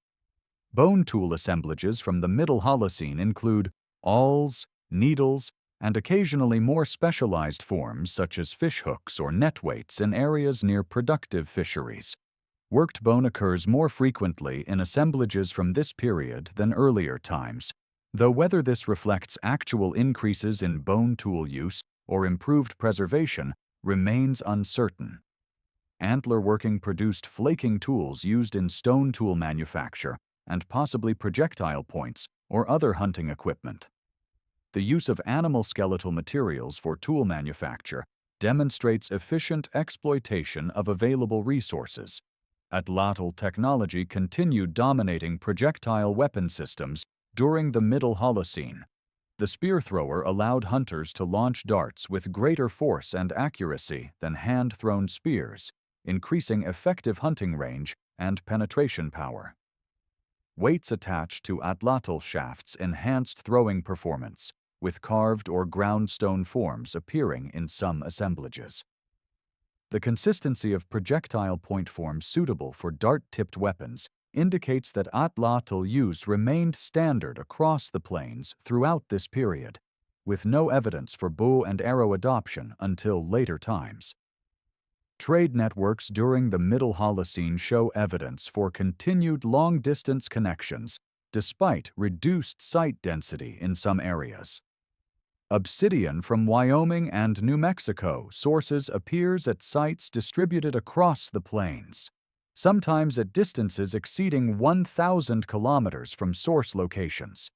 Bone tool assemblages from the Middle Holocene include awls, needles, and occasionally more specialized forms such as fish hooks or net weights in areas near productive fisheries. Worked bone occurs more frequently in assemblages from this period than earlier times, though whether this reflects actual increases in bone tool use or improved preservation remains uncertain. Antler working produced flaking tools used in stone tool manufacture and possibly projectile points or other hunting equipment. The use of animal skeletal materials for tool manufacture demonstrates efficient exploitation of available resources. Atlatl technology continued dominating projectile weapon systems during the Middle Holocene. The spear thrower allowed hunters to launch darts with greater force and accuracy than hand-thrown spears, increasing effective hunting range and penetration power. Weights attached to atlatl shafts enhanced throwing performance, with carved or ground stone forms appearing in some assemblages. The consistency of projectile point forms suitable for dart-tipped weapons indicates that atlatl use remained standard across the plains throughout this period, with no evidence for bow and arrow adoption until later times. Trade networks during the Middle Holocene show evidence for continued long-distance connections despite reduced site density in some areas. Obsidian from Wyoming and New Mexico sources appears at sites distributed across the plains, sometimes at distances exceeding 1,000 kilometers from source locations.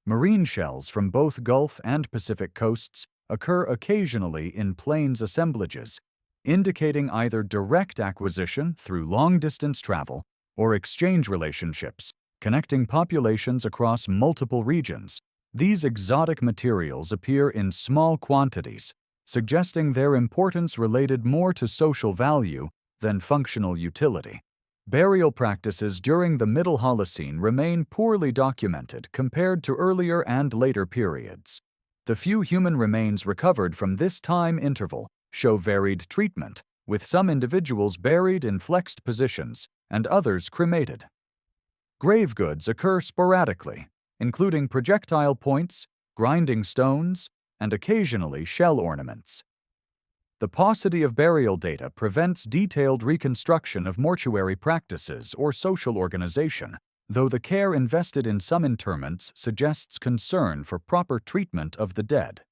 Marine shells from both Gulf and Pacific coasts occur occasionally in plains assemblages, indicating either direct acquisition through long-distance travel or exchange relationships connecting populations across multiple regions. These exotic materials appear in small quantities, suggesting their importance related more to social value than functional utility. Burial practices during the Middle Holocene remain poorly documented compared to earlier and later periods. The few human remains recovered from this time interval show varied treatment, with some individuals buried in flexed positions and others cremated. Grave goods occur sporadically, including projectile points, grinding stones, and occasionally shell ornaments. The paucity of burial data prevents detailed reconstruction of mortuary practices or social organization, though the care invested in some interments suggests concern for proper treatment of the dead.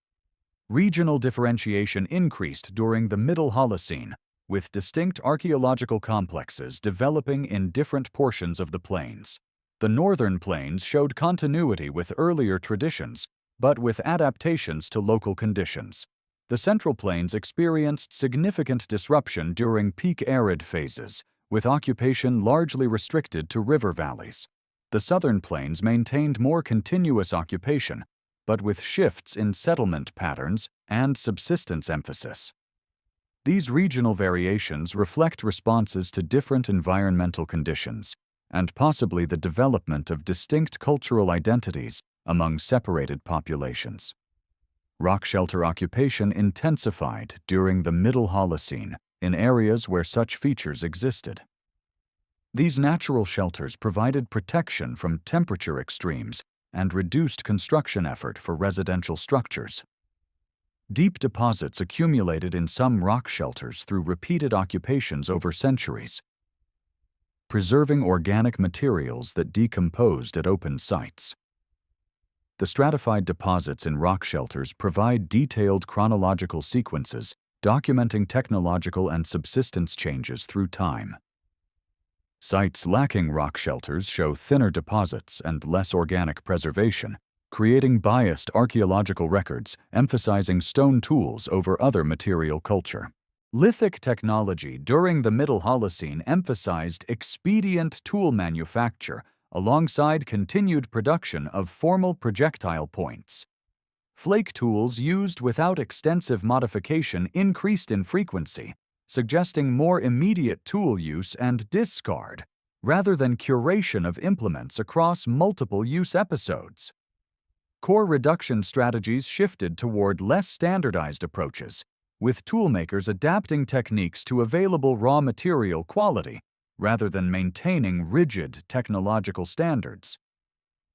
Regional differentiation increased during the Middle Holocene, with distinct archaeological complexes developing in different portions of the plains. The northern plains showed continuity with earlier traditions, but with adaptations to local conditions. The central plains experienced significant disruption during peak arid phases, with occupation largely restricted to river valleys. The southern plains maintained more continuous occupation, but with shifts in settlement patterns and subsistence emphasis. These regional variations reflect responses to different environmental conditions, and possibly the development of distinct cultural identities among separated populations. Rock shelter occupation intensified during the Middle Holocene in areas where such features existed. These natural shelters provided protection from temperature extremes and reduced construction effort for residential structures. Deep deposits accumulated in some rock shelters through repeated occupations over centuries, preserving organic materials that decomposed at open sites. The stratified deposits in rock shelters provide detailed chronological sequences documenting technological and subsistence changes through time. Sites lacking rock shelters show thinner deposits and less organic preservation, creating biased archaeological records emphasizing stone tools over other material culture. Lithic technology during the Middle Holocene emphasized expedient tool manufacture alongside continued production of formal projectile points. Flake tools used without extensive modification increased in frequency, suggesting more immediate tool use and discard, rather than curation of implements across multiple use episodes. Core reduction strategies shifted toward less standardized approaches, with toolmakers adapting techniques to available raw material quality rather than maintaining rigid technological standards.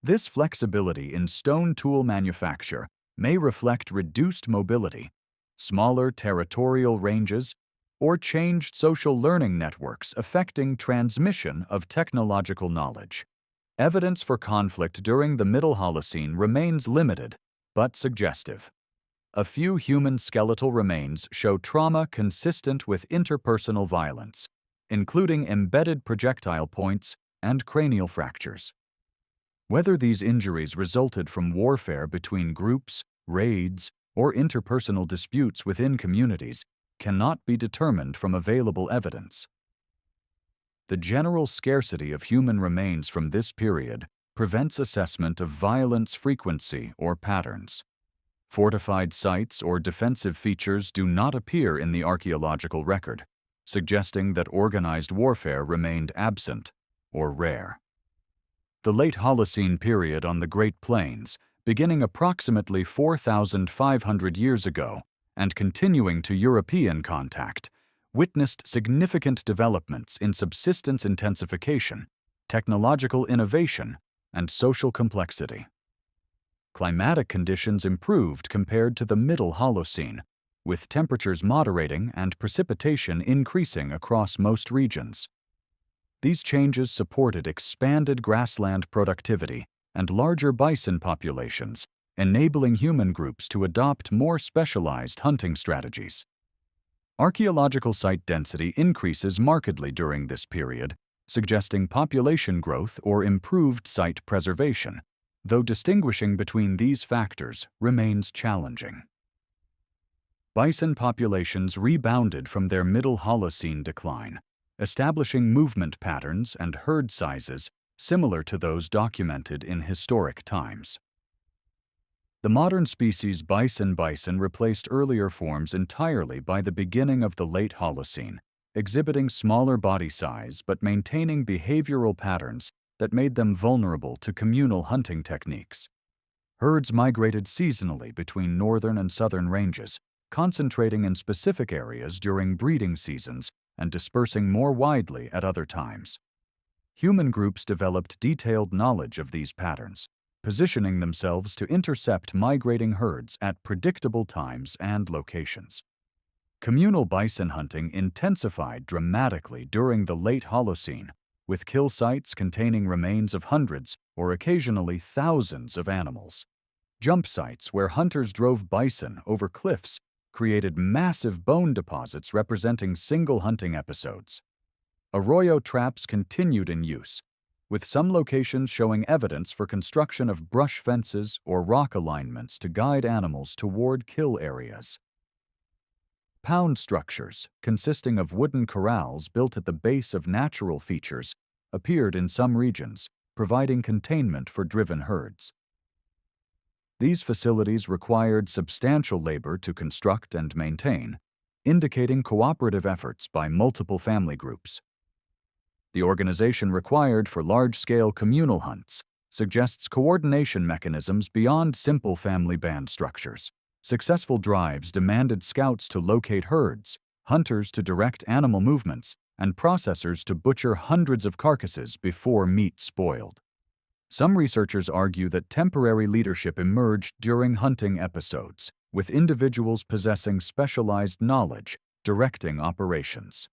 This flexibility in stone tool manufacture may reflect reduced mobility, smaller territorial ranges, or changed social learning networks affecting transmission of technological knowledge. Evidence for conflict during the Middle Holocene remains limited, but suggestive. A few human skeletal remains show trauma consistent with interpersonal violence, including embedded projectile points and cranial fractures. Whether these injuries resulted from warfare between groups, raids, or interpersonal disputes within communities cannot be determined from available evidence. The general scarcity of human remains from this period prevents assessment of violence frequency or patterns. Fortified sites or defensive features do not appear in the archaeological record, suggesting that organized warfare remained absent or rare. The late Holocene period on the Great Plains, beginning approximately 4,500 years ago and continuing to European contact, witnessed significant developments in subsistence intensification, technological innovation, and social complexity. Climatic conditions improved compared to the Middle Holocene, with temperatures moderating and precipitation increasing across most regions. These changes supported expanded grassland productivity and larger bison populations, enabling human groups to adopt more specialized hunting strategies. Archaeological site density increases markedly during this period, suggesting population growth or improved site preservation, though distinguishing between these factors remains challenging. Bison populations rebounded from their Middle Holocene decline, establishing movement patterns and herd sizes similar to those documented in historic times. The modern species bison replaced earlier forms entirely by the beginning of the late Holocene, exhibiting smaller body size but maintaining behavioral patterns that made them vulnerable to communal hunting techniques. Herds migrated seasonally between northern and southern ranges, concentrating in specific areas during breeding seasons and dispersing more widely at other times. Human groups developed detailed knowledge of these patterns, positioning themselves to intercept migrating herds at predictable times and locations. Communal bison hunting intensified dramatically during the late Holocene, with kill sites containing remains of hundreds or occasionally thousands of animals. Jump sites where hunters drove bison over cliffs created massive bone deposits representing single hunting episodes. Arroyo traps continued in use, with some locations showing evidence for construction of brush fences or rock alignments to guide animals toward kill areas. Pound structures, consisting of wooden corrals built at the base of natural features, appeared in some regions, providing containment for driven herds. These facilities required substantial labor to construct and maintain, indicating cooperative efforts by multiple family groups. The organization required for large-scale communal hunts suggests coordination mechanisms beyond simple family band structures. Successful drives demanded scouts to locate herds, hunters to direct animal movements, and processors to butcher hundreds of carcasses before meat spoiled. Some researchers argue that temporary leadership emerged during hunting episodes, with individuals possessing specialized knowledge directing operations.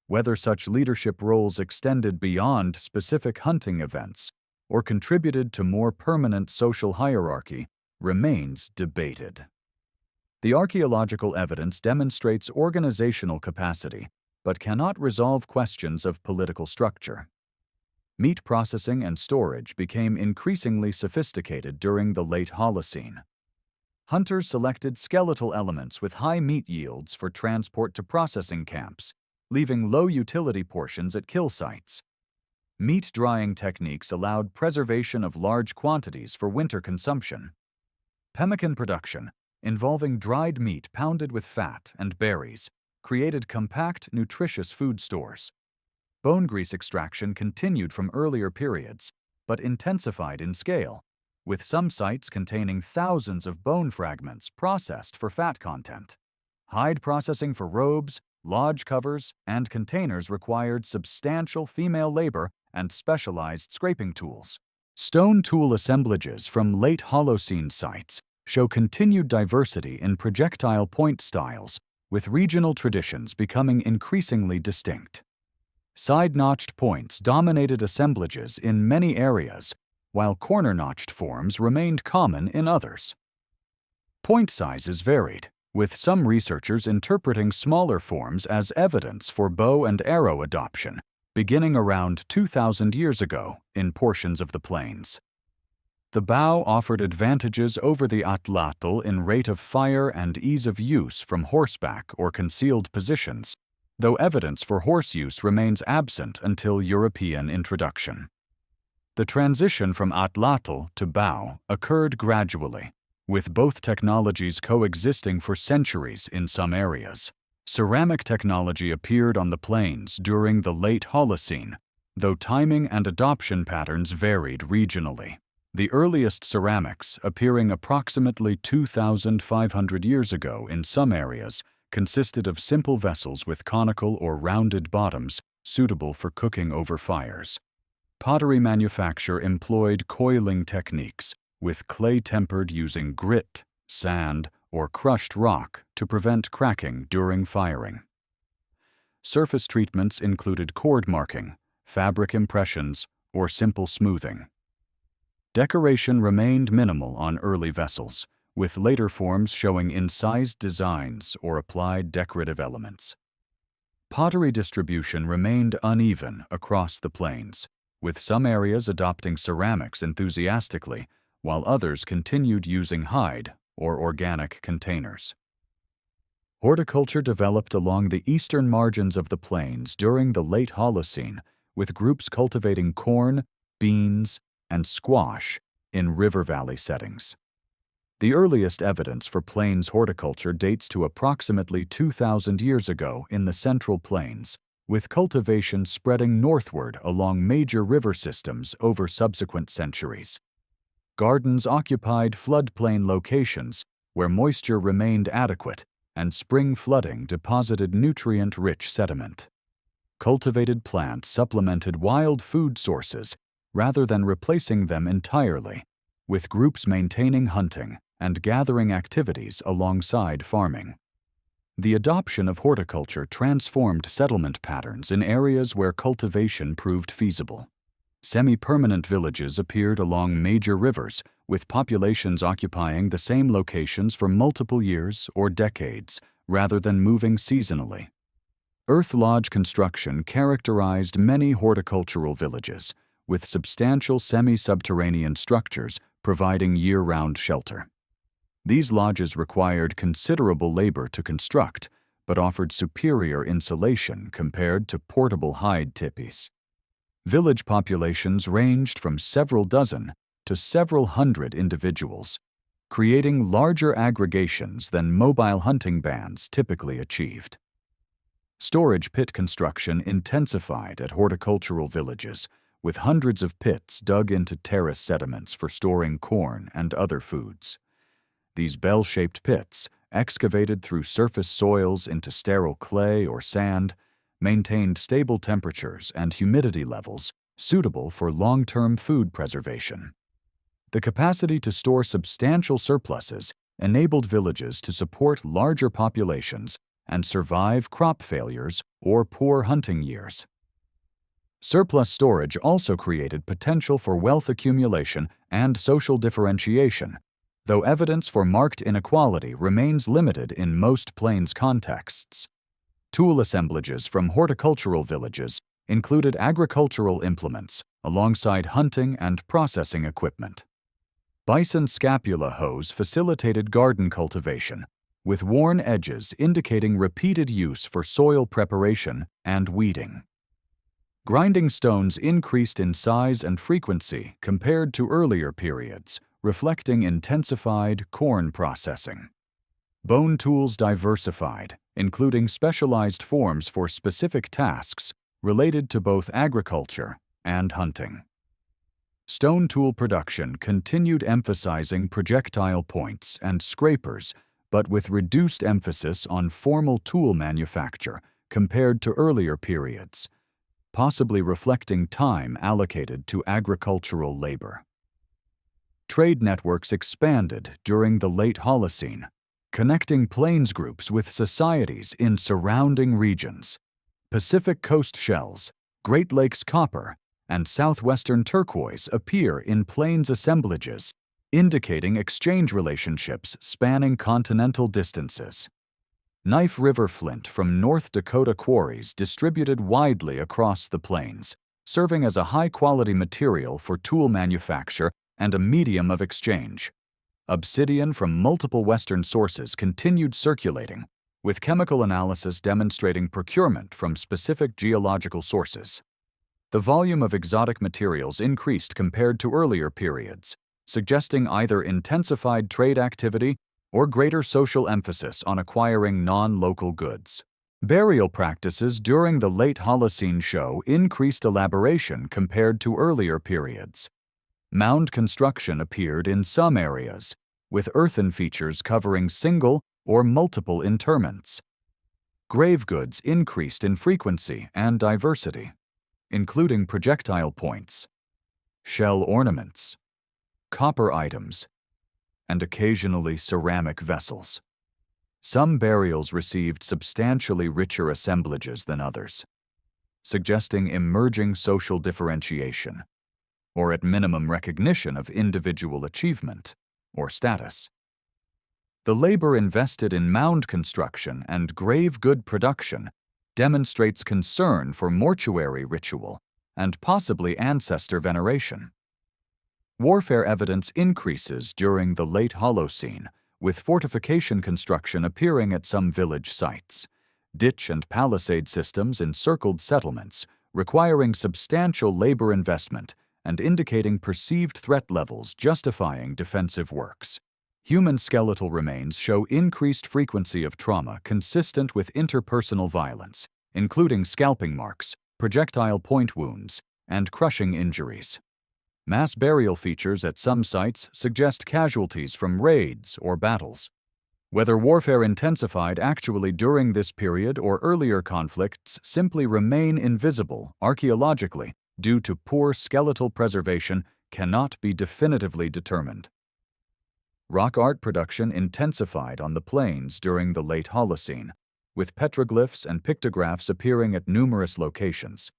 Whether such leadership roles extended beyond specific hunting events or contributed to more permanent social hierarchy remains debated. The archaeological evidence demonstrates organizational capacity, but cannot resolve questions of political structure. Meat processing and storage became increasingly sophisticated during the late Holocene. Hunters selected skeletal elements with high meat yields for transport to processing camps, leaving low-utility portions at kill sites. Meat drying techniques allowed preservation of large quantities for winter consumption. Pemmican production, involving dried meat pounded with fat and berries, created compact, nutritious food stores. Bone grease extraction continued from earlier periods, but intensified in scale, with some sites containing thousands of bone fragments processed for fat content. Hide processing for robes, lodge covers, and containers required substantial female labor and specialized scraping tools. Stone tool assemblages from late Holocene sites show continued diversity in projectile point styles, with regional traditions becoming increasingly distinct. Side-notched points dominated assemblages in many areas, while corner-notched forms remained common in others. Point sizes varied, with some researchers interpreting smaller forms as evidence for bow and arrow adoption, beginning around 2,000 years ago in portions of the plains. The bow offered advantages over the atlatl in rate of fire and ease of use from horseback or concealed positions, though evidence for horse use remains absent until European introduction. The transition from atlatl to bow occurred gradually, with both technologies coexisting for centuries in some areas. Ceramic technology appeared on the plains during the late Holocene, though timing and adoption patterns varied regionally. The earliest ceramics, appearing approximately 2,500 years ago in some areas, consisted of simple vessels with conical or rounded bottoms suitable for cooking over fires. Pottery manufacture employed coiling techniques, with clay tempered using grit, sand, or crushed rock to prevent cracking during firing. Surface treatments included cord marking, fabric impressions, or simple smoothing. Decoration remained minimal on early vessels, with later forms showing incised designs or applied decorative elements. Pottery distribution remained uneven across the plains, with some areas adopting ceramics enthusiastically, while others continued using hide or organic containers. Horticulture developed along the eastern margins of the plains during the late Holocene, with groups cultivating corn, beans, and squash in river valley settings. The earliest evidence for plains horticulture dates to approximately 2,000 years ago in the Central Plains, with cultivation spreading northward along major river systems over subsequent centuries. Gardens occupied floodplain locations where moisture remained adequate and spring flooding deposited nutrient-rich sediment. Cultivated plants supplemented wild food sources rather than replacing them entirely, with groups maintaining hunting and gathering activities alongside farming. The adoption of horticulture transformed settlement patterns in areas where cultivation proved feasible. Semi-permanent villages appeared along major rivers, with populations occupying the same locations for multiple years or decades, rather than moving seasonally. Earth lodge construction characterized many horticultural villages, with substantial semi-subterranean structures providing year-round shelter. These lodges required considerable labor to construct, but offered superior insulation compared to portable hide tipis. Village populations ranged from several dozen to several hundred individuals, creating larger aggregations than mobile hunting bands typically achieved. Storage pit construction intensified at horticultural villages, with hundreds of pits dug into terrace sediments for storing corn and other foods. These bell-shaped pits, excavated through surface soils into sterile clay or sand, maintained stable temperatures and humidity levels suitable for long-term food preservation. The capacity to store substantial surpluses enabled villages to support larger populations and survive crop failures or poor hunting years. Surplus storage also created potential for wealth accumulation and social differentiation, though evidence for marked inequality remains limited in most plains contexts. Tool assemblages from horticultural villages included agricultural implements alongside hunting and processing equipment. Bison scapula hoes facilitated garden cultivation, with worn edges indicating repeated use for soil preparation and weeding. Grinding stones increased in size and frequency compared to earlier periods, reflecting intensified corn processing. Bone tools diversified, including specialized forms for specific tasks related to both agriculture and hunting. Stone tool production continued emphasizing projectile points and scrapers but with reduced emphasis on formal tool manufacture compared to earlier periods, possibly reflecting time allocated to agricultural labor. Trade networks expanded during the late Holocene, connecting plains groups with societies in surrounding regions. Pacific coast shells, Great Lakes copper, and southwestern turquoise appear in plains assemblages, indicating exchange relationships spanning continental distances. Knife River flint from North Dakota quarries distributed widely across the plains, serving as a high-quality material for tool manufacture and a medium of exchange. Obsidian from multiple Western sources continued circulating, with chemical analysis demonstrating procurement from specific geological sources. The volume of exotic materials increased compared to earlier periods, suggesting either intensified trade activity or greater social emphasis on acquiring non-local goods. Burial practices during the late Holocene show increased elaboration compared to earlier periods. Mound construction appeared in some areas, with earthen features covering single or multiple interments. Grave goods increased in frequency and diversity, including projectile points, shell ornaments, copper items, and occasionally ceramic vessels. Some burials received substantially richer assemblages than others, suggesting emerging social differentiation, or at minimum recognition of individual achievement or status. The labor invested in mound construction and grave good production demonstrates concern for mortuary ritual and possibly ancestor veneration. Warfare evidence increases during the late Holocene, with fortification construction appearing at some village sites, ditch and palisade systems encircled settlements, requiring substantial labor investment and indicating perceived threat levels justifying defensive works. Human skeletal remains show increased frequency of trauma consistent with interpersonal violence, including scalping marks, projectile point wounds, and crushing injuries. Mass burial features at some sites suggest casualties from raids or battles. Whether warfare intensified actually during this period or earlier conflicts simply remain invisible archaeologically due to poor skeletal preservation cannot be definitively determined. Rock art production intensified on the plains during the late Holocene, with petroglyphs and pictographs appearing at numerous locations.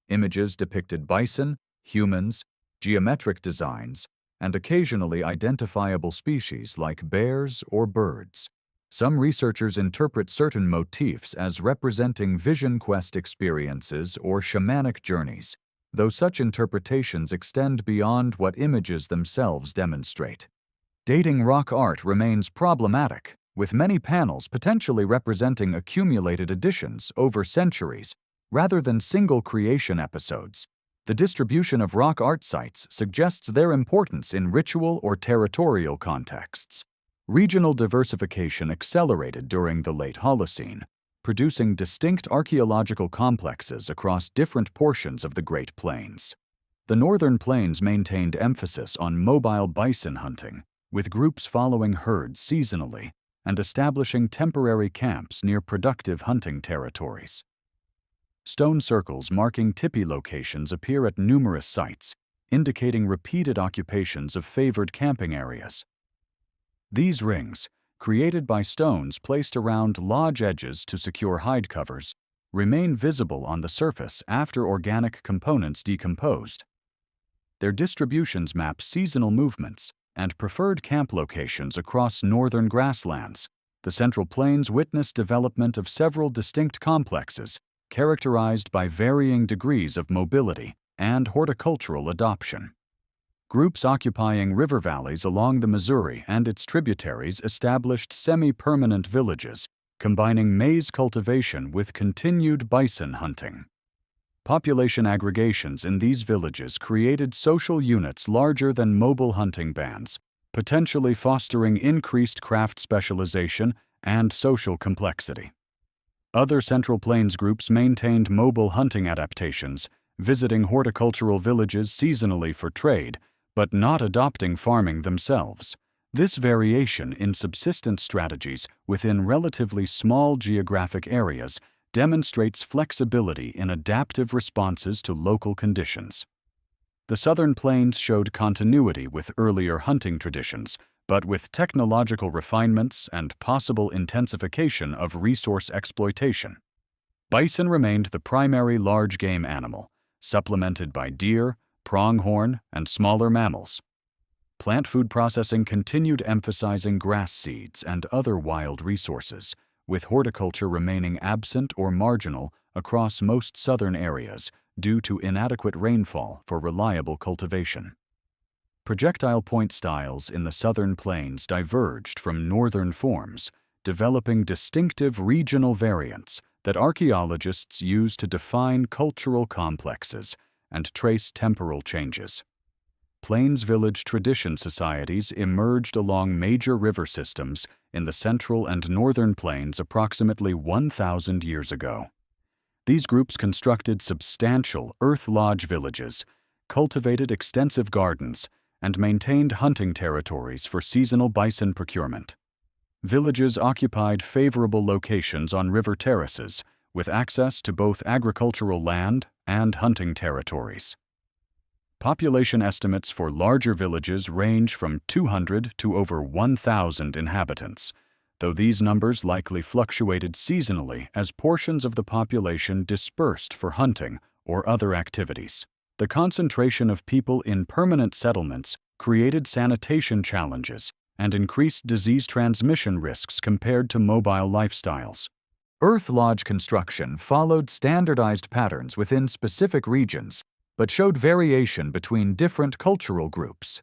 Images depicted bison, humans, geometric designs, and occasionally identifiable species like bears or birds. Some researchers interpret certain motifs as representing vision quest experiences or shamanic journeys, though such interpretations extend beyond what images themselves demonstrate. Dating rock art remains problematic, with many panels potentially representing accumulated additions over centuries rather than single creation episodes. The distribution of rock art sites suggests their importance in ritual or territorial contexts. Regional diversification accelerated during the late Holocene, producing distinct archaeological complexes across different portions of the Great Plains. The northern plains maintained emphasis on mobile bison hunting, with groups following herds seasonally and establishing temporary camps near productive hunting territories. Stone circles marking tipi locations appear at numerous sites, indicating repeated occupations of favored camping areas. These rings, created by stones placed around lodge edges to secure hide covers, remain visible on the surface after organic components decomposed. Their distributions map seasonal movements and preferred camp locations across northern grasslands. The Central Plains witnessed development of several distinct complexes, characterized by varying degrees of mobility and horticultural adoption. Groups occupying river valleys along the Missouri and its tributaries established semi-permanent villages, combining maize cultivation with continued bison hunting. Population aggregations in these villages created social units larger than mobile hunting bands, potentially fostering increased craft specialization and social complexity. Other Central Plains groups maintained mobile hunting adaptations, visiting horticultural villages seasonally for trade, but not adopting farming themselves, This variation in subsistence strategies within relatively small geographic areas demonstrates flexibility in adaptive responses to local conditions. The southern plains showed continuity with earlier hunting traditions, but with technological refinements and possible intensification of resource exploitation. Bison remained the primary large game animal, supplemented by deer, pronghorn, and smaller mammals. Plant food processing continued emphasizing grass seeds and other wild resources, with horticulture remaining absent or marginal across most southern areas due to inadequate rainfall for reliable cultivation. Projectile point styles in the southern plains diverged from northern forms, developing distinctive regional variants that archaeologists use to define cultural complexes and trace temporal changes. Plains village tradition societies emerged along major river systems in the central and northern plains approximately 1,000 years ago. These groups constructed substantial earth lodge villages, cultivated extensive gardens, and maintained hunting territories for seasonal bison procurement. Villages occupied favorable locations on river terraces, with access to both agricultural land and hunting territories. Population estimates for larger villages range from 200 to over 1,000 inhabitants, though these numbers likely fluctuated seasonally as portions of the population dispersed for hunting or other activities. The concentration of people in permanent settlements created sanitation challenges and increased disease transmission risks compared to mobile lifestyles. Earth lodge construction followed standardized patterns within specific regions, but showed variation between different cultural groups.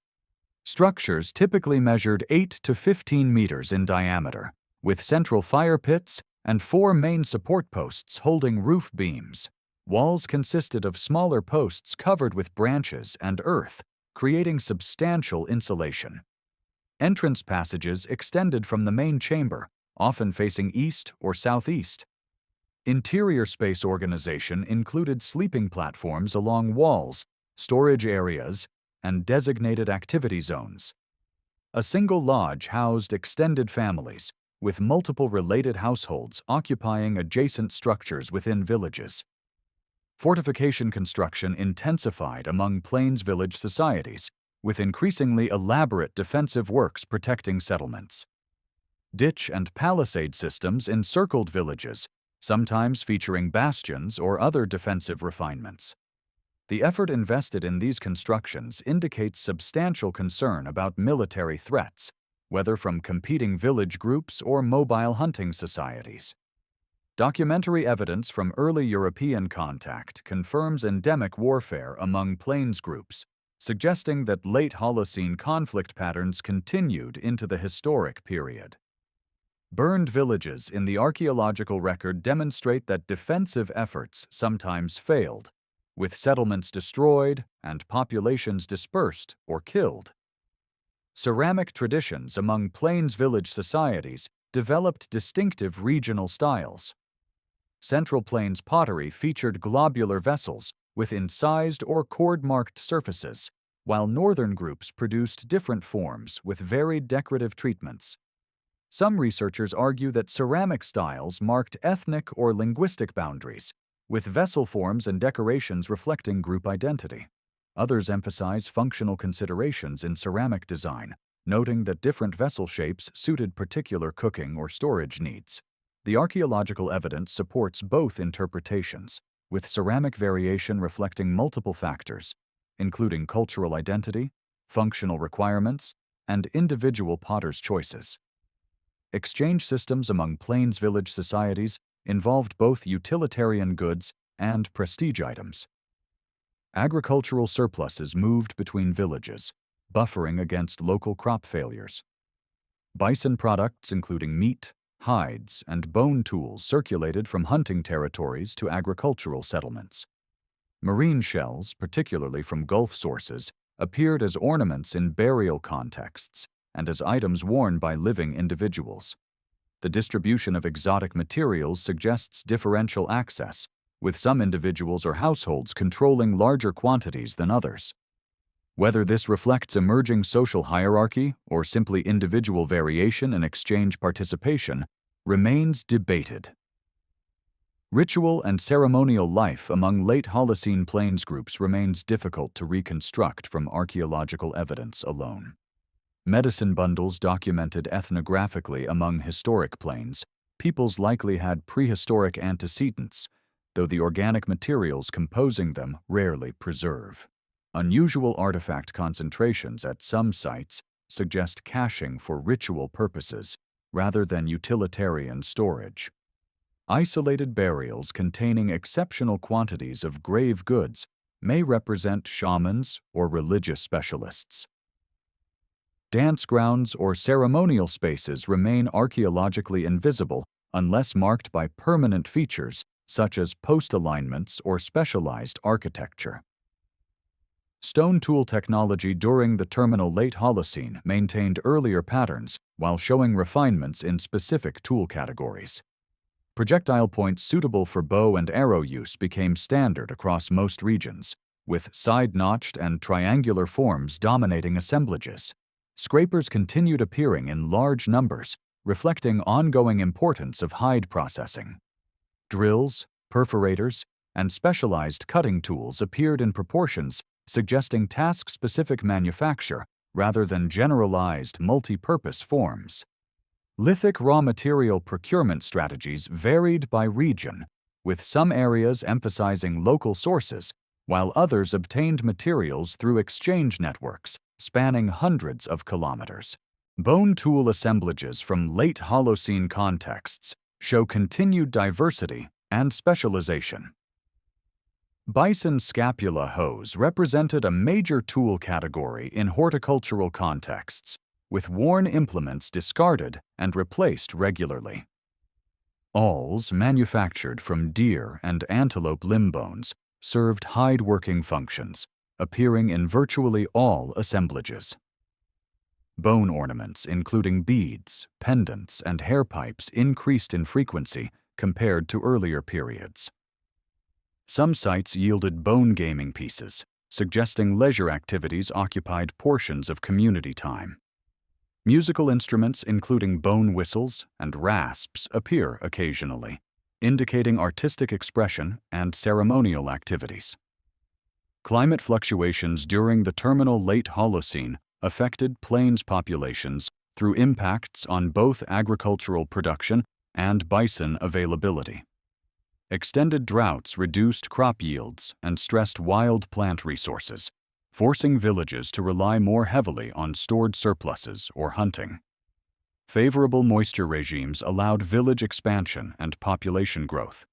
Structures typically measured 8 to 15 meters in diameter, with central fire pits and 4 main support posts holding roof beams. Walls consisted of smaller posts covered with branches and earth, creating substantial insulation. Entrance passages extended from the main chamber, often facing east or southeast. Interior space organization included sleeping platforms along walls, storage areas, and designated activity zones. A single lodge housed extended families, with multiple related households occupying adjacent structures within villages. Fortification construction intensified among plains village societies, with increasingly elaborate defensive works protecting settlements. Ditch and palisade systems encircled villages, sometimes featuring bastions or other defensive refinements. The effort invested in these constructions indicates substantial concern about military threats, whether from competing village groups or mobile hunting societies. Documentary evidence from early European contact confirms endemic warfare among plains groups, suggesting that late Holocene conflict patterns continued into the historic period. Burned villages in the archaeological record demonstrate that defensive efforts sometimes failed, with settlements destroyed and populations dispersed or killed. Ceramic traditions among plains village societies developed distinctive regional styles. Central Plains pottery featured globular vessels with incised or cord-marked surfaces, while northern groups produced different forms with varied decorative treatments. Some researchers argue that ceramic styles marked ethnic or linguistic boundaries, with vessel forms and decorations reflecting group identity. Others emphasize functional considerations in ceramic design, noting that different vessel shapes suited particular cooking or storage needs. The archaeological evidence supports both interpretations, with ceramic variation reflecting multiple factors, including cultural identity, functional requirements, and individual potters' choices. Exchange systems among plains village societies involved both utilitarian goods and prestige items. Agricultural surpluses moved between villages, buffering against local crop failures. Bison products, including meat, hides, and bone tools, circulated from hunting territories to agricultural settlements. Marine shells, particularly from Gulf sources, appeared as ornaments in burial contexts and as items worn by living individuals. The distribution of exotic materials suggests differential access, with some individuals or households controlling larger quantities than others. Whether this reflects emerging social hierarchy or simply individual variation in exchange participation remains debated. Ritual and ceremonial life among late Holocene plains groups remains difficult to reconstruct from archaeological evidence alone. Medicine bundles documented ethnographically among historic plains, peoples likely had prehistoric antecedents, though the organic materials composing them rarely preserve. Unusual artifact concentrations at some sites suggest caching for ritual purposes rather than utilitarian storage. Isolated burials containing exceptional quantities of grave goods may represent shamans or religious specialists. Dance grounds or ceremonial spaces remain archaeologically invisible unless marked by permanent features such as post alignments or specialized architecture. Stone tool technology during the terminal late Holocene maintained earlier patterns while showing refinements in specific tool categories. Projectile points suitable for bow and arrow use became standard across most regions, with side-notched and triangular forms dominating assemblages. Scrapers continued appearing in large numbers, reflecting ongoing importance of hide processing. Drills, perforators, and specialized cutting tools appeared in proportions suggesting task-specific manufacture rather than generalized multi-purpose forms. Lithic raw material procurement strategies varied by region, with some areas emphasizing local sources, while others obtained materials through exchange networks spanning hundreds of kilometers. Bone tool assemblages from late Holocene contexts show continued diversity and specialization. Bison scapula hoes represented a major tool category in horticultural contexts, with worn implements discarded and replaced regularly. Awls manufactured from deer and antelope limb bones served hide-working functions, appearing in virtually all assemblages. Bone ornaments, including beads, pendants, and hair pipes, increased in frequency compared to earlier periods. Some sites yielded bone gaming pieces, suggesting leisure activities occupied portions of community time. Musical instruments, including bone whistles and rasps, appear occasionally, indicating artistic expression and ceremonial activities. Climate fluctuations during the terminal late Holocene affected plains populations through impacts on both agricultural production and bison availability. Extended droughts reduced crop yields and stressed wild plant resources, forcing villages to rely more heavily on stored surpluses or hunting. Favorable moisture regimes allowed village expansion and population growth.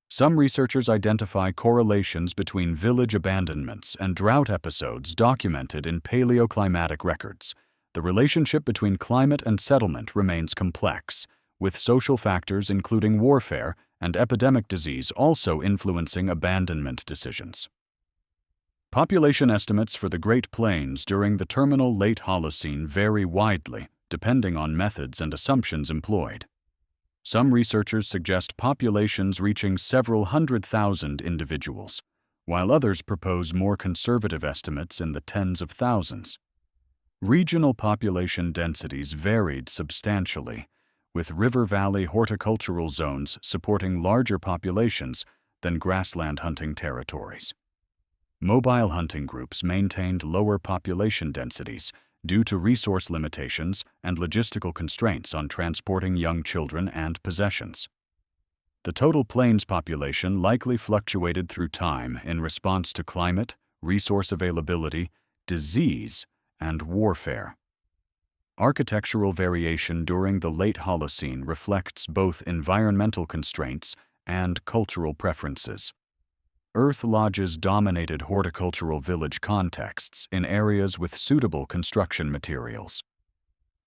Some researchers identify correlations between village abandonments and drought episodes documented in paleoclimatic records. The relationship between climate and settlement remains complex, with social factors including warfare and epidemic disease also influencing abandonment decisions. Population estimates for the Great Plains during the terminal late Holocene vary widely, depending on methods and assumptions employed. Some researchers suggest populations reaching several 100,000 individuals, while others propose more conservative estimates in the tens of thousands. Regional population densities varied substantially, with river valley horticultural zones supporting larger populations than grassland hunting territories. Mobile hunting groups maintained lower population densities due to resource limitations and logistical constraints on transporting young children and possessions. The total plains population likely fluctuated through time in response to climate, resource availability, disease, and warfare. Architectural variation during the late Holocene reflects both environmental constraints and cultural preferences. Earth lodges dominated horticultural village contexts in areas with suitable construction materials.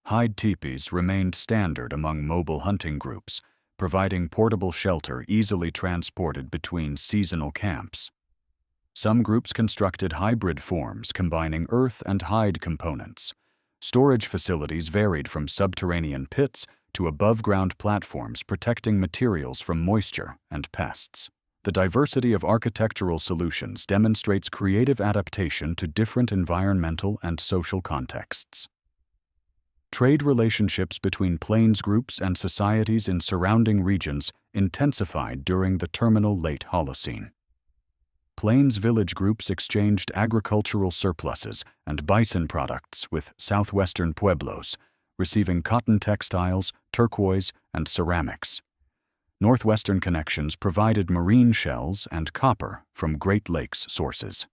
Hide teepees remained standard among mobile hunting groups, providing portable shelter easily transported between seasonal camps. Some groups constructed hybrid forms combining earth and hide components. Storage facilities varied from subterranean pits to above-ground platforms protecting materials from moisture and pests. The diversity of architectural solutions demonstrates creative adaptation to different environmental and social contexts. Trade relationships between plains groups and societies in surrounding regions intensified during the terminal late Holocene. Plains village groups exchanged agricultural surpluses and bison products with southwestern pueblos, receiving cotton textiles, turquoise, and ceramics. Northwestern connections provided marine shells and copper from Great Lakes sources.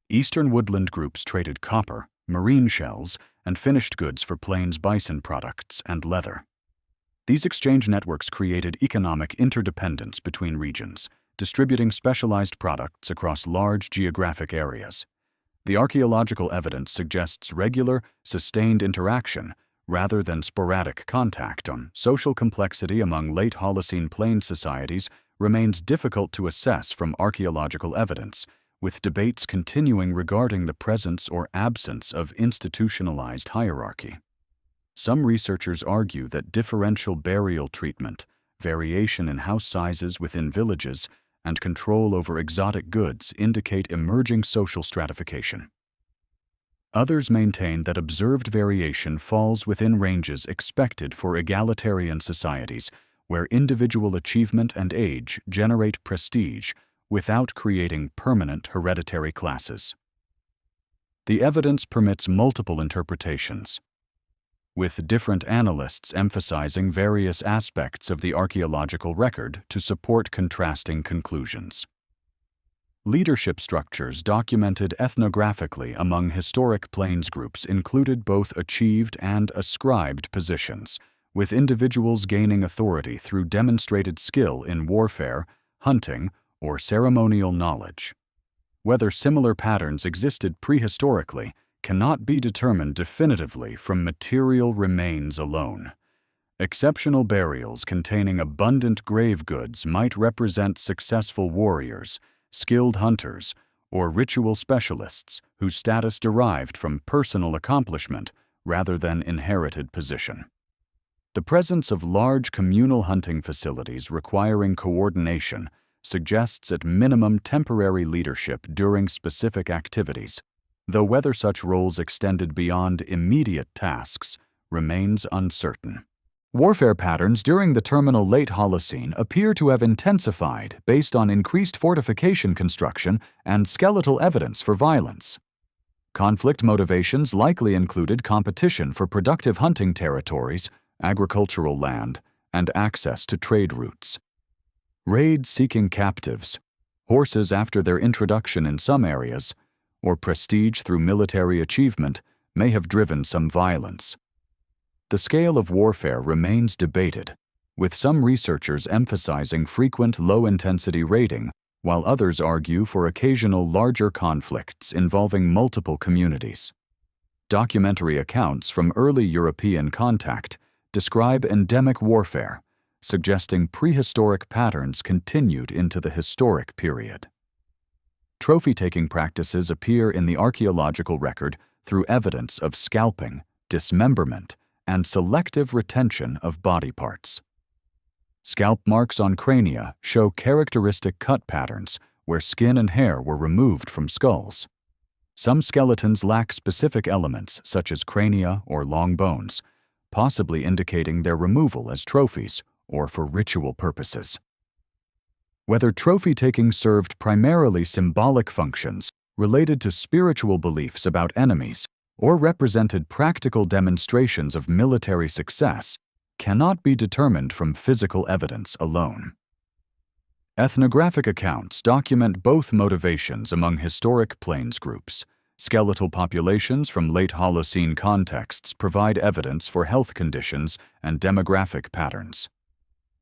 Eastern woodland groups traded copper, marine shells, and finished goods for plains bison products and leather. These exchange networks created economic interdependence between regions, distributing specialized products across large geographic areas. The archaeological evidence suggests regular, sustained interaction rather than sporadic contact. Social complexity among late Holocene plains societies remains difficult to assess from archaeological evidence, with debates continuing regarding the presence or absence of institutionalized hierarchy. Some researchers argue that differential burial treatment, variation in house sizes within villages, and control over exotic goods indicate emerging social stratification. Others maintain that observed variation falls within ranges expected for egalitarian societies, where individual achievement and age generate prestige without creating permanent hereditary classes. The evidence permits multiple interpretations, with different analysts emphasizing various aspects of the archaeological record to support contrasting conclusions. Leadership structures documented ethnographically among historic plains groups included both achieved and ascribed positions, with individuals gaining authority through demonstrated skill in warfare, hunting, or ceremonial knowledge. Whether similar patterns existed prehistorically cannot be determined definitively from material remains alone. Exceptional burials containing abundant grave goods might represent successful warriors, skilled hunters, or ritual specialists whose status derived from personal accomplishment rather than inherited position. The presence of large communal hunting facilities requiring coordination suggests at minimum temporary leadership during specific activities, though whether such roles extended beyond immediate tasks remains uncertain. Warfare patterns during the terminal late Holocene appear to have intensified based on increased fortification construction and skeletal evidence for violence. Conflict motivations likely included competition for productive hunting territories, agricultural land, and access to trade routes. Raids seeking captives, horses after their introduction in some areas, or prestige through military achievement may have driven some violence. The scale of warfare remains debated, with some researchers emphasizing frequent low-intensity raiding, while others argue for occasional larger conflicts involving multiple communities. Documentary accounts from early European contact describe endemic warfare, suggesting prehistoric patterns continued into the historic period. Trophy-taking practices appear in the archaeological record through evidence of scalping, dismemberment, and selective retention of body parts. Scalp marks on crania show characteristic cut patterns where skin and hair were removed from skulls. Some skeletons lack specific elements such as crania or long bones, possibly indicating their removal as trophies or for ritual purposes. Whether trophy-taking served primarily symbolic functions related to spiritual beliefs about enemies or represented practical demonstrations of military success cannot be determined from physical evidence alone. Ethnographic accounts document both motivations among historic plains groups. Skeletal populations from late Holocene contexts provide evidence for health conditions and demographic patterns.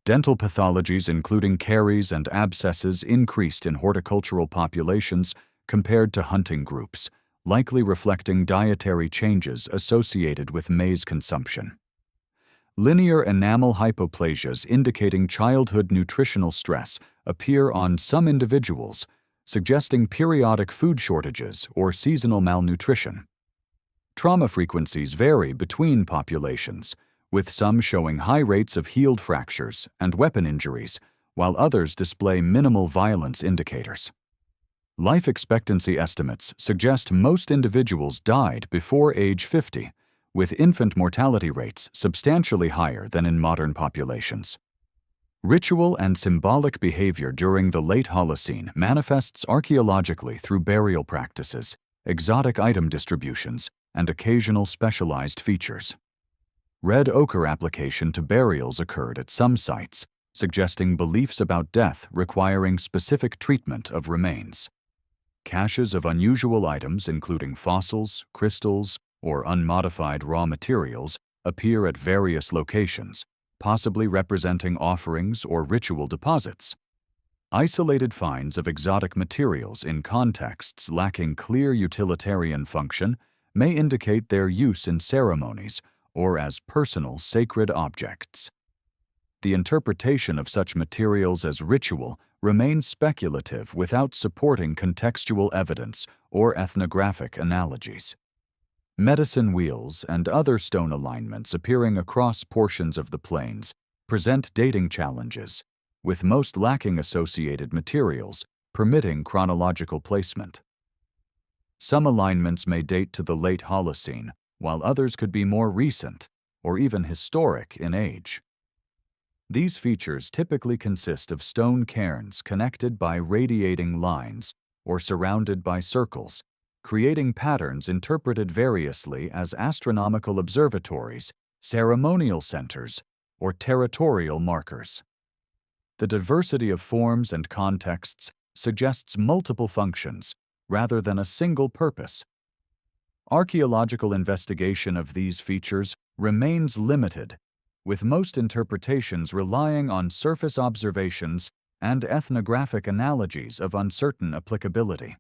Dental pathologies including caries and abscesses increased in horticultural populations compared to hunting groups, likely reflecting dietary changes associated with maize consumption. Linear enamel hypoplasias indicating childhood nutritional stress appear on some individuals, suggesting periodic food shortages or seasonal malnutrition. Trauma frequencies vary between populations, with some showing high rates of healed fractures and weapon injuries, while others display minimal violence indicators. Life expectancy estimates suggest most individuals died before age 50, with infant mortality rates substantially higher than in modern populations. Ritual and symbolic behavior during the late Holocene manifests archaeologically through burial practices, exotic item distributions, and occasional specialized features. Red ochre application to burials occurred at some sites, suggesting beliefs about death requiring specific treatment of remains. Caches of unusual items, including fossils, crystals, or unmodified raw materials, appear at various locations, possibly representing offerings or ritual deposits. Isolated finds of exotic materials in contexts lacking clear utilitarian function may indicate their use in ceremonies or as personal sacred objects. The interpretation of such materials as ritual remains speculative without supporting contextual evidence or ethnographic analogies. Medicine wheels and other stone alignments appearing across portions of the plains present dating challenges, with most lacking associated materials, permitting chronological placement. Some alignments may date to the late Holocene, while others could be more recent or even historic in age. These features typically consist of stone cairns connected by radiating lines or surrounded by circles, creating patterns interpreted variously as astronomical observatories, ceremonial centers, or territorial markers. The diversity of forms and contexts suggests multiple functions rather than a single purpose. Archaeological investigation of these features remains limited, with most interpretations relying on surface observations and ethnographic analogies of uncertain applicability.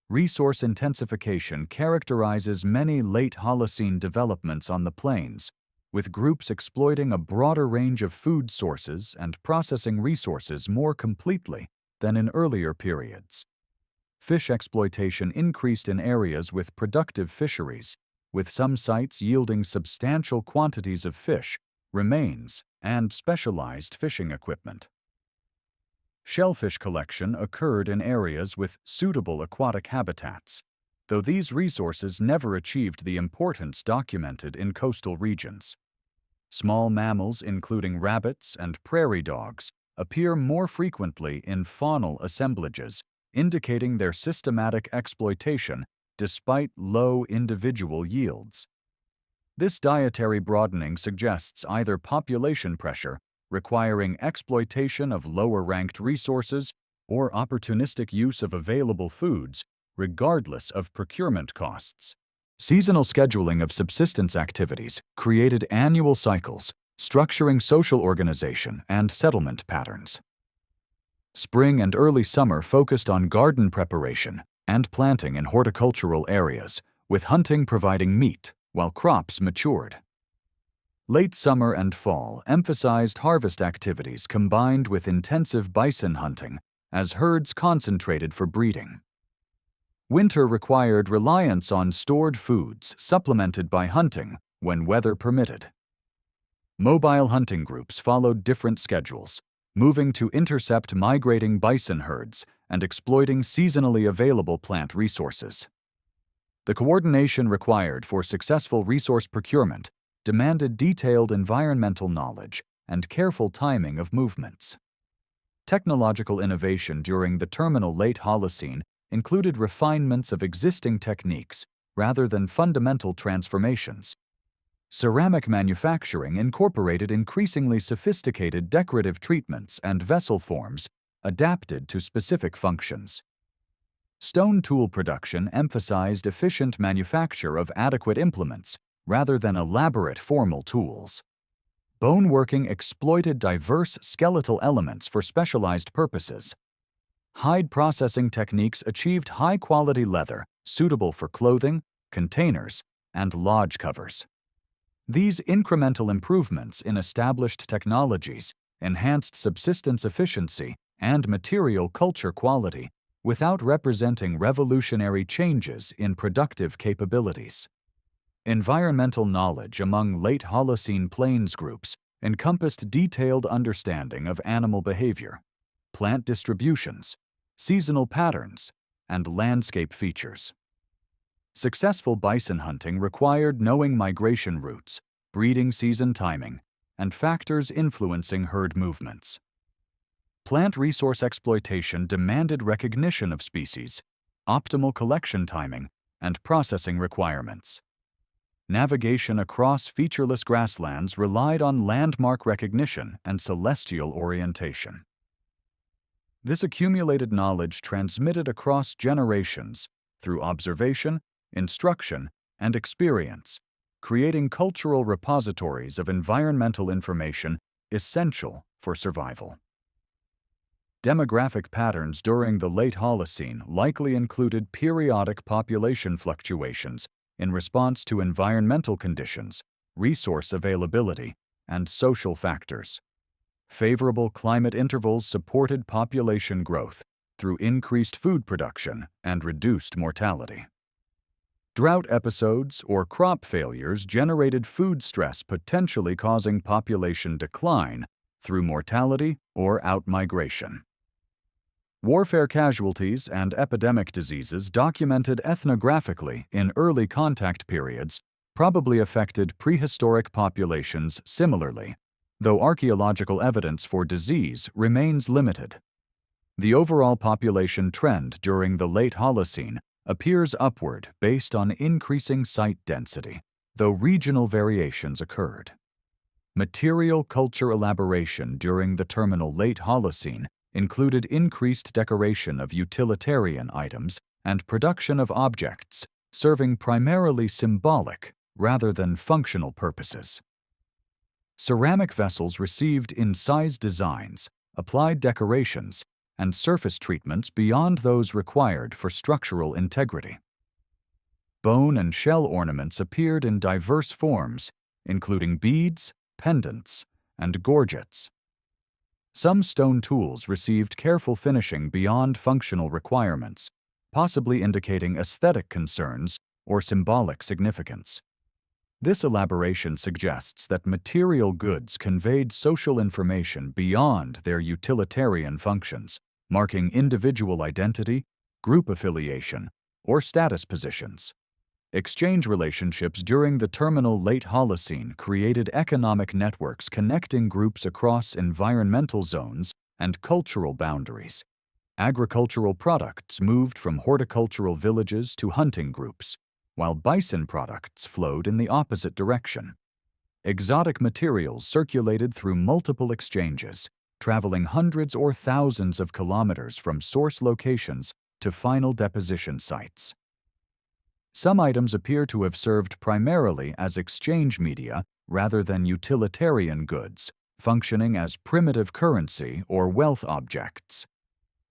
Resource intensification characterizes many late Holocene developments on the plains, with groups exploiting a broader range of food sources and processing resources more completely than in earlier periods. Fish exploitation increased in areas with productive fisheries, with some sites yielding substantial quantities of fish, remains, and specialized fishing equipment. Shellfish collection occurred in areas with suitable aquatic habitats, though these resources never achieved the importance documented in coastal regions. Small mammals, including rabbits and prairie dogs, appear more frequently in faunal assemblages, indicating their systematic exploitation despite low individual yields. This dietary broadening suggests either population pressure, requiring exploitation of lower-ranked resources, or opportunistic use of available foods, regardless of procurement costs. Seasonal scheduling of subsistence activities created annual cycles, structuring social organization and settlement patterns. Spring and early summer focused on garden preparation and planting in horticultural areas, with hunting providing meat while crops matured. Late summer and fall emphasized harvest activities combined with intensive bison hunting as herds concentrated for breeding. Winter required reliance on stored foods supplemented by hunting when weather permitted. Mobile hunting groups followed different schedules, moving to intercept migrating bison herds and exploiting seasonally available plant resources. The coordination required for successful resource procurement demanded detailed environmental knowledge and careful timing of movements. Technological innovation during the terminal late Holocene included refinements of existing techniques rather than fundamental transformations. Ceramic manufacturing incorporated increasingly sophisticated decorative treatments and vessel forms adapted to specific functions. Stone tool production emphasized efficient manufacture of adequate implements rather than elaborate formal tools. Boneworking exploited diverse skeletal elements for specialized purposes. Hide processing techniques achieved high-quality leather suitable for clothing, containers, and lodge covers. These incremental improvements in established technologies enhanced subsistence efficiency and material culture quality without representing revolutionary changes in productive capabilities. Environmental knowledge among late Holocene plains groups encompassed detailed understanding of animal behavior, plant distributions, seasonal patterns, and landscape features. Successful bison hunting required knowing migration routes, breeding season timing, and factors influencing herd movements. Plant resource exploitation demanded recognition of species, optimal collection timing, and processing requirements. Navigation across featureless grasslands relied on landmark recognition and celestial orientation. This accumulated knowledge transmitted across generations through observation, instruction, and experience, creating cultural repositories of environmental information essential for survival. Demographic patterns during the late Holocene likely included periodic population fluctuations in response to environmental conditions, resource availability, and social factors. Favorable climate intervals supported population growth through increased food production and reduced mortality. Drought episodes or crop failures generated food stress, potentially causing population decline through mortality or outmigration. Warfare casualties and epidemic diseases documented ethnographically in early contact periods probably affected prehistoric populations similarly, though archaeological evidence for disease remains limited. The overall population trend during the late Holocene appears upward based on increasing site density, though regional variations occurred. Material culture elaboration during the terminal late Holocene included increased decoration of utilitarian items and production of objects serving primarily symbolic rather than functional purposes. Ceramic vessels received incised designs, applied decorations, and surface treatments beyond those required for structural integrity. Bone and shell ornaments appeared in diverse forms, including beads, pendants, and gorgets. Some stone tools received careful finishing beyond functional requirements, possibly indicating aesthetic concerns or symbolic significance. This elaboration suggests that material goods conveyed social information beyond their utilitarian functions, marking individual identity, group affiliation, or status positions. Exchange relationships during the terminal late Holocene created economic networks connecting groups across environmental zones and cultural boundaries. Agricultural products moved from horticultural villages to hunting groups, while bison products flowed in the opposite direction. Exotic materials circulated through multiple exchanges, traveling hundreds or thousands of kilometers from source locations to final deposition sites. Some items appear to have served primarily as exchange media rather than utilitarian goods, functioning as primitive currency or wealth objects.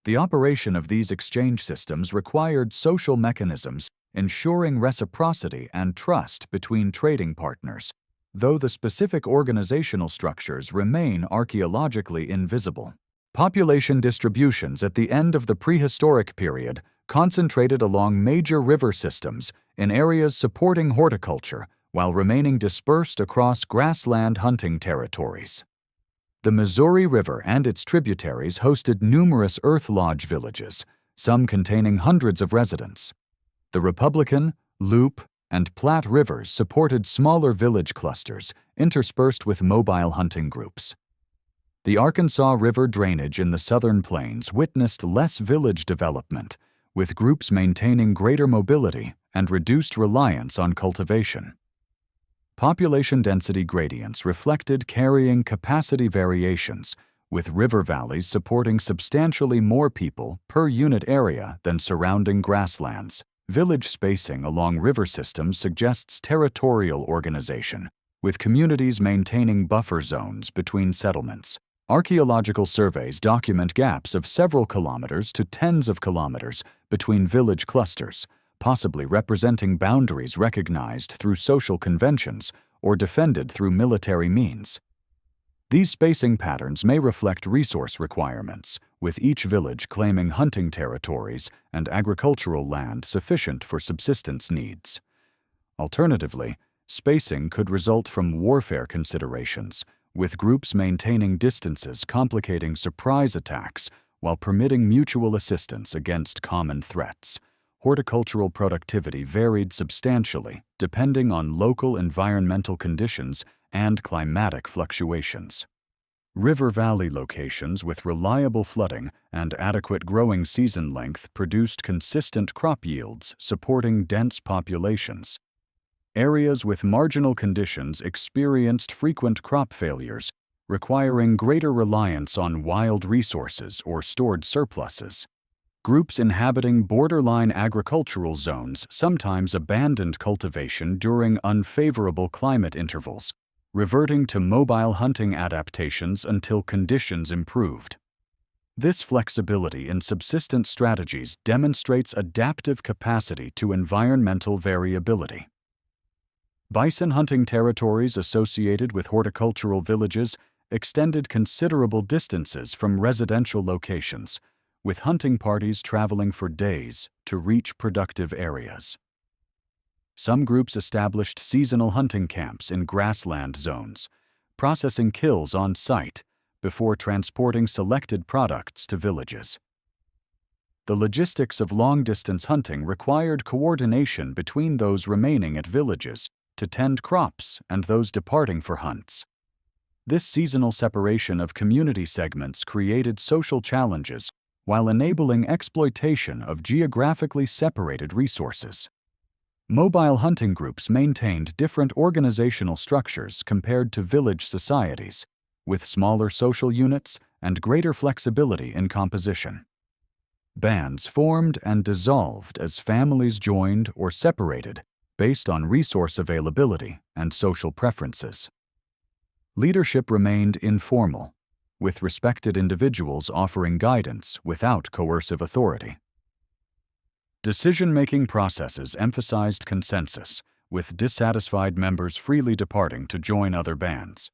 The operation of these exchange systems required social mechanisms ensuring reciprocity and trust between trading partners, though the specific organizational structures remain archaeologically invisible. Population distributions at the end of the prehistoric period concentrated along major river systems in areas supporting horticulture while remaining dispersed across grassland hunting territories. The Missouri River and its tributaries hosted numerous earth lodge villages, some containing hundreds of residents. The Republican, Loup, and Platte rivers supported smaller village clusters interspersed with mobile hunting groups. The Arkansas River drainage in the southern plains witnessed less village development, with groups maintaining greater mobility and reduced reliance on cultivation. Population density gradients reflected carrying capacity variations, with river valleys supporting substantially more people per unit area than surrounding grasslands. Village spacing along river systems suggests territorial organization, with communities maintaining buffer zones between settlements. Archaeological surveys document gaps of several kilometers to tens of kilometers between village clusters, possibly representing boundaries recognized through social conventions or defended through military means. These spacing patterns may reflect resource requirements, with each village claiming hunting territories and agricultural land sufficient for subsistence needs. Alternatively, spacing could result from warfare considerations, with groups maintaining distances complicating surprise attacks while permitting mutual assistance against common threats. Horticultural productivity varied substantially depending on local environmental conditions and climatic fluctuations. River valley locations with reliable flooding and adequate growing season length produced consistent crop yields supporting dense populations. Areas with marginal conditions experienced frequent crop failures, requiring greater reliance on wild resources or stored surpluses. Groups inhabiting borderline agricultural zones sometimes abandoned cultivation during unfavorable climate intervals, reverting to mobile hunting adaptations until conditions improved. This flexibility in subsistence strategies demonstrates adaptive capacity to environmental variability. Bison hunting territories associated with horticultural villages extended considerable distances from residential locations, with hunting parties traveling for days to reach productive areas. Some groups established seasonal hunting camps in grassland zones, processing kills on site before transporting selected products to villages. The logistics of long-distance hunting required coordination between those remaining at villages to tend crops and those departing for hunts. This seasonal separation of community segments created social challenges while enabling exploitation of geographically separated resources. Mobile hunting groups maintained different organizational structures compared to village societies, with smaller social units and greater flexibility in composition. Bands formed and dissolved as families joined or separated based on resource availability and social preferences. Leadership remained informal, with respected individuals offering guidance without coercive authority. Decision-making processes emphasized consensus, with dissatisfied members freely departing to join other bands.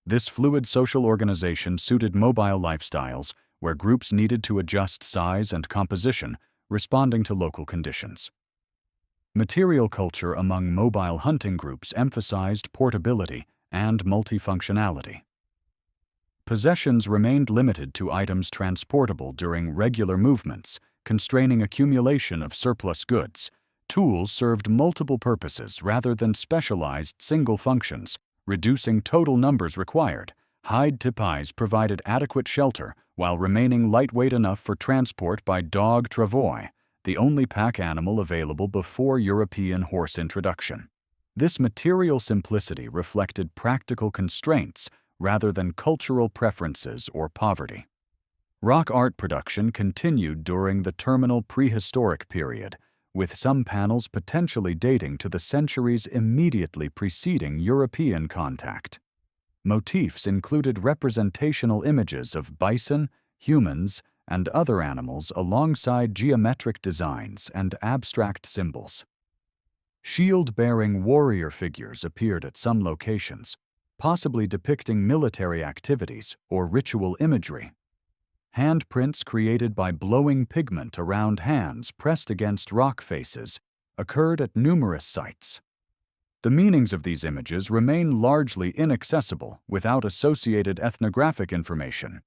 This fluid social organization suited mobile lifestyles where groups needed to adjust size and composition, responding to local conditions. Material culture among mobile hunting groups emphasized portability and multifunctionality. Possessions remained limited to items transportable during regular movements, constraining accumulation of surplus goods. Tools served multiple purposes rather than specialized single functions, reducing total numbers required. Hide tipis provided adequate shelter while remaining lightweight enough for transport by dog travois, the only pack animal available before European horse introduction. This material simplicity reflected practical constraints rather than cultural preferences or poverty. Rock art production continued during the terminal prehistoric period, with some panels potentially dating to the centuries immediately preceding European contact. Motifs included representational images of bison, humans, and other animals alongside geometric designs and abstract symbols. Shield-bearing warrior figures appeared at some locations, possibly depicting military activities or ritual imagery. Handprints created by blowing pigment around hands pressed against rock faces occurred at numerous sites. The meanings of these images remain largely inaccessible without associated ethnographic information,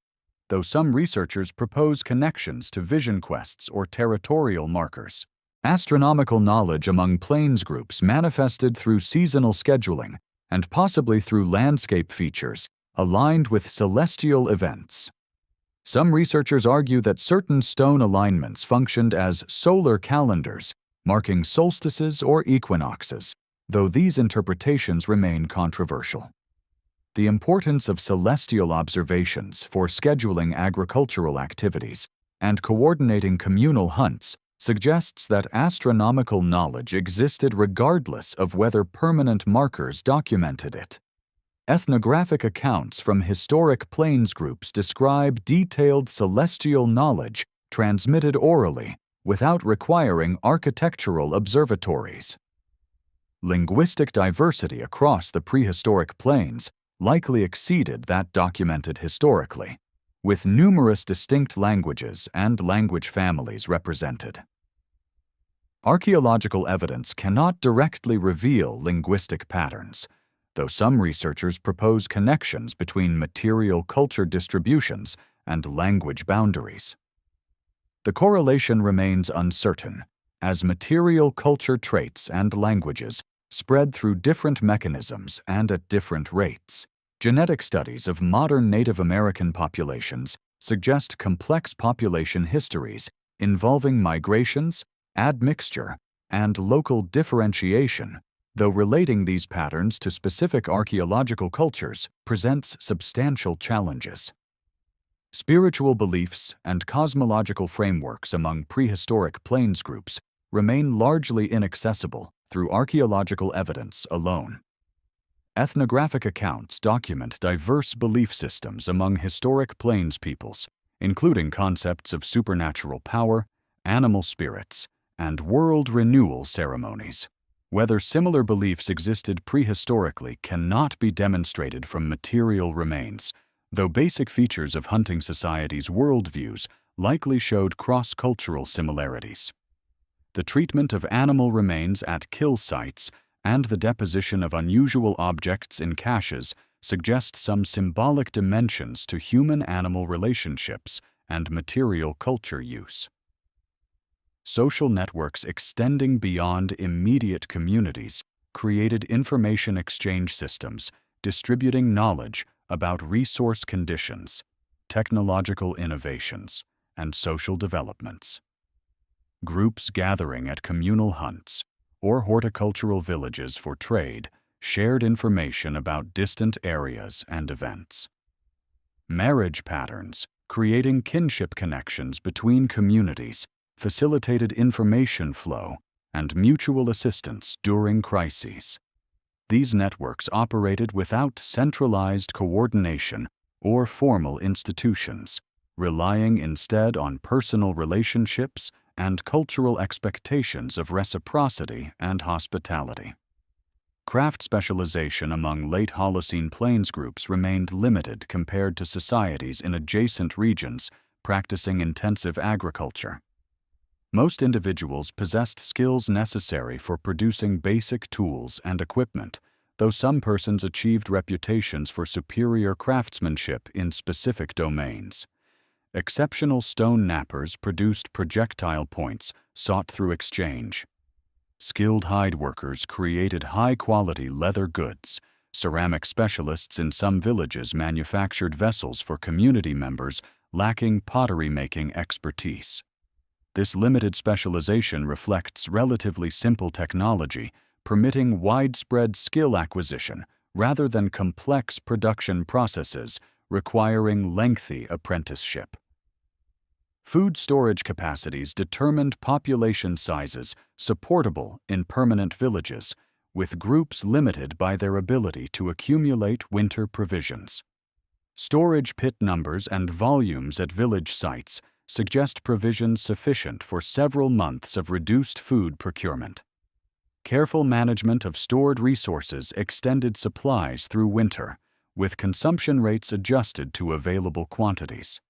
though some researchers propose connections to vision quests or territorial markers. Astronomical knowledge among plains groups manifested through seasonal scheduling and possibly through landscape features aligned with celestial events. Some researchers argue that certain stone alignments functioned as solar calendars, marking solstices or equinoxes, though these interpretations remain controversial. The importance of celestial observations for scheduling agricultural activities and coordinating communal hunts suggests that astronomical knowledge existed regardless of whether permanent markers documented it. Ethnographic accounts from historic plains groups describe detailed celestial knowledge transmitted orally without requiring architectural observatories. Linguistic diversity across the prehistoric plains likely exceeded that documented historically, with numerous distinct languages and language families represented. Archaeological evidence cannot directly reveal linguistic patterns, though some researchers propose connections between material culture distributions and language boundaries. The correlation remains uncertain, as material culture traits and languages spread through different mechanisms and at different rates. Genetic studies of modern Native American populations suggest complex population histories involving migrations, admixture, and local differentiation, though relating these patterns to specific archaeological cultures presents substantial challenges. Spiritual beliefs and cosmological frameworks among prehistoric plains groups remain largely inaccessible through archaeological evidence alone. Ethnographic accounts document diverse belief systems among historic plains peoples, including concepts of supernatural power, animal spirits, and world renewal ceremonies. Whether similar beliefs existed prehistorically cannot be demonstrated from material remains, though basic features of hunting societies' worldviews likely showed cross-cultural similarities. The treatment of animal remains at kill sites and the deposition of unusual objects in caches suggest some symbolic dimensions to human-animal relationships and material culture use. Social networks extending beyond immediate communities created information exchange systems distributing knowledge about resource conditions, technological innovations, and social developments. Groups gathering at communal hunts or horticultural villages for trade shared information about distant areas and events. Marriage patterns, creating kinship connections between communities, facilitated information flow and mutual assistance during crises. These networks operated without centralized coordination or formal institutions, relying instead on personal relationships and cultural expectations of reciprocity and hospitality. Craft specialization among late Holocene plains groups remained limited compared to societies in adjacent regions practicing intensive agriculture. Most individuals possessed skills necessary for producing basic tools and equipment, though some persons achieved reputations for superior craftsmanship in specific domains. Exceptional stone knappers produced projectile points sought through exchange. Skilled hide workers created high-quality leather goods. Ceramic specialists in some villages manufactured vessels for community members lacking pottery-making expertise. This limited specialization reflects relatively simple technology, permitting widespread skill acquisition rather than complex production processes requiring lengthy apprenticeship. Food storage capacities determined population sizes supportable in permanent villages, with groups limited by their ability to accumulate winter provisions. Storage pit numbers and volumes at village sites suggest provisions sufficient for several months of reduced food procurement. Careful management of stored resources extended supplies through winter, with consumption rates adjusted to available quantities.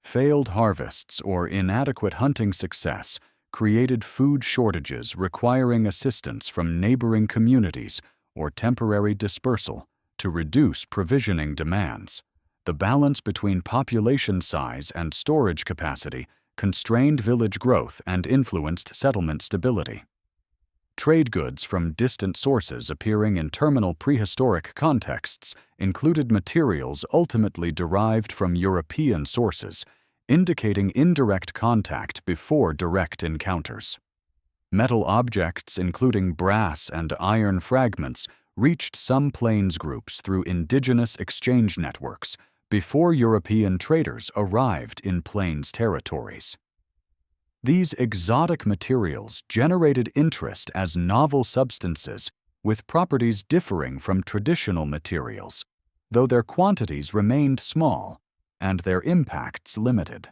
Failed harvests or inadequate hunting success created food shortages requiring assistance from neighboring communities or temporary dispersal to reduce provisioning demands. The balance between population size and storage capacity constrained village growth and influenced settlement stability. Trade goods from distant sources appearing in terminal prehistoric contexts included materials ultimately derived from European sources, indicating indirect contact before direct encounters. Metal objects, including brass and iron fragments, reached some plains groups through indigenous exchange networks before European traders arrived in plains territories. These exotic materials generated interest as novel substances with properties differing from traditional materials, though their quantities remained small and their impacts limited.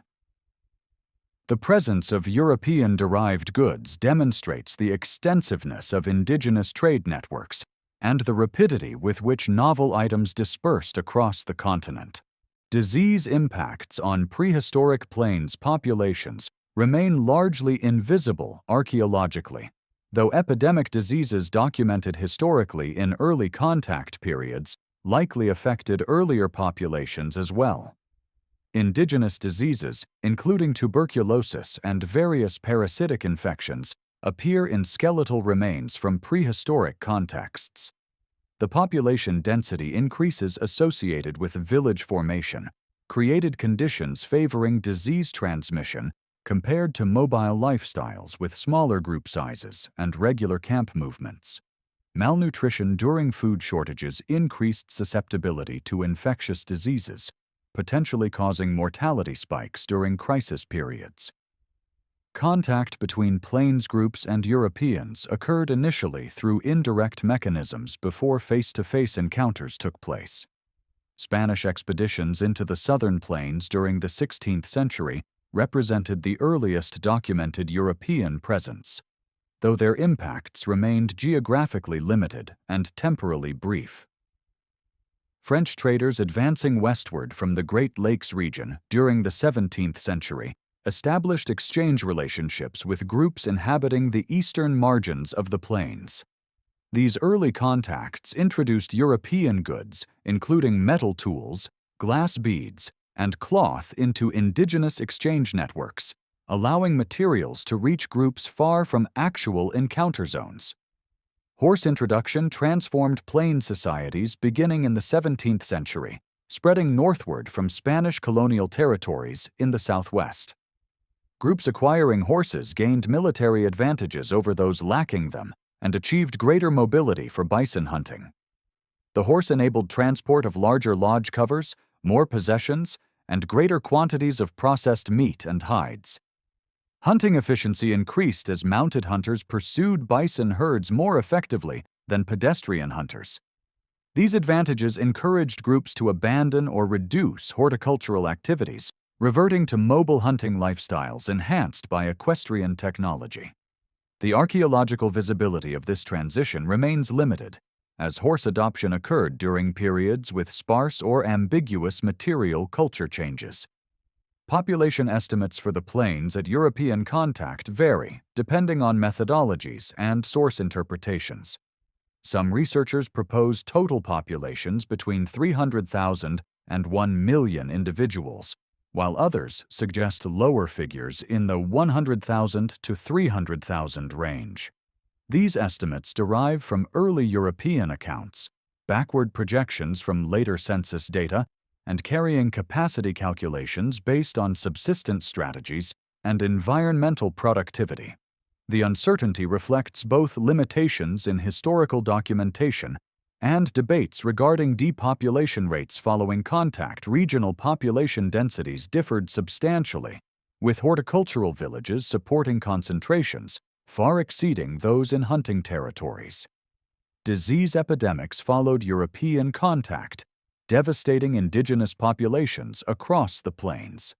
The presence of European-derived goods demonstrates the extensiveness of indigenous trade networks and the rapidity with which novel items dispersed across the continent. Disease impacts on prehistoric plains populations remain largely invisible archaeologically, though epidemic diseases documented historically in early contact periods likely affected earlier populations as well. Indigenous diseases, including tuberculosis and various parasitic infections, appear in skeletal remains from prehistoric contexts. The population density increases associated with village formation created conditions favoring disease transmission compared to mobile lifestyles with smaller group sizes and regular camp movements. Malnutrition during food shortages increased susceptibility to infectious diseases, potentially causing mortality spikes during crisis periods. Contact between Plains groups and Europeans occurred initially through indirect mechanisms before face-to-face encounters took place. Spanish expeditions into the southern plains during the 16th century represented the earliest documented European presence, though their impacts remained geographically limited and temporally brief. French traders advancing westward from the Great Lakes region during the 17th century established exchange relationships with groups inhabiting the eastern margins of the plains. These early contacts introduced European goods, including metal tools, glass beads, and cloth into indigenous exchange networks, allowing materials to reach groups far from actual encounter zones. Horse introduction transformed plain societies beginning in the 17th century, spreading northward from Spanish colonial territories in the southwest. Groups acquiring horses gained military advantages over those lacking them and achieved greater mobility for bison hunting. The horse enabled transport of larger lodge covers, more possessions, and greater quantities of processed meat and hides. Hunting efficiency increased as mounted hunters pursued bison herds more effectively than pedestrian hunters. These advantages encouraged groups to abandon or reduce horticultural activities, reverting to mobile hunting lifestyles enhanced by equestrian technology. The archaeological visibility of this transition remains limited, as horse adoption occurred during periods with sparse or ambiguous material culture changes. Population estimates for the plains at European contact vary depending on methodologies and source interpretations. Some researchers propose total populations between 300,000 and 1 million individuals, while others suggest lower figures in the 100,000 to 300,000 range. These estimates derive from early European accounts, backward projections from later census data, and carrying capacity calculations based on subsistence strategies and environmental productivity. The uncertainty reflects both limitations in historical documentation and debates regarding depopulation rates following contact. Regional population densities differed substantially, with horticultural villages supporting concentrations far exceeding those in hunting territories. Disease epidemics followed European contact, devastating indigenous populations across the plains.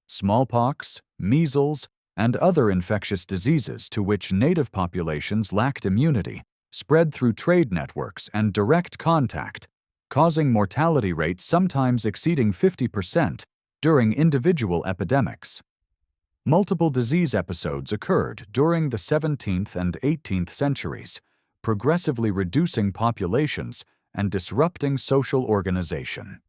Smallpox, measles, and other infectious diseases to which native populations lacked immunity spread through trade networks and direct contact, causing mortality rates sometimes exceeding 50% during individual epidemics. Multiple disease episodes occurred during the 17th and 18th centuries, progressively reducing populations and disrupting social organization.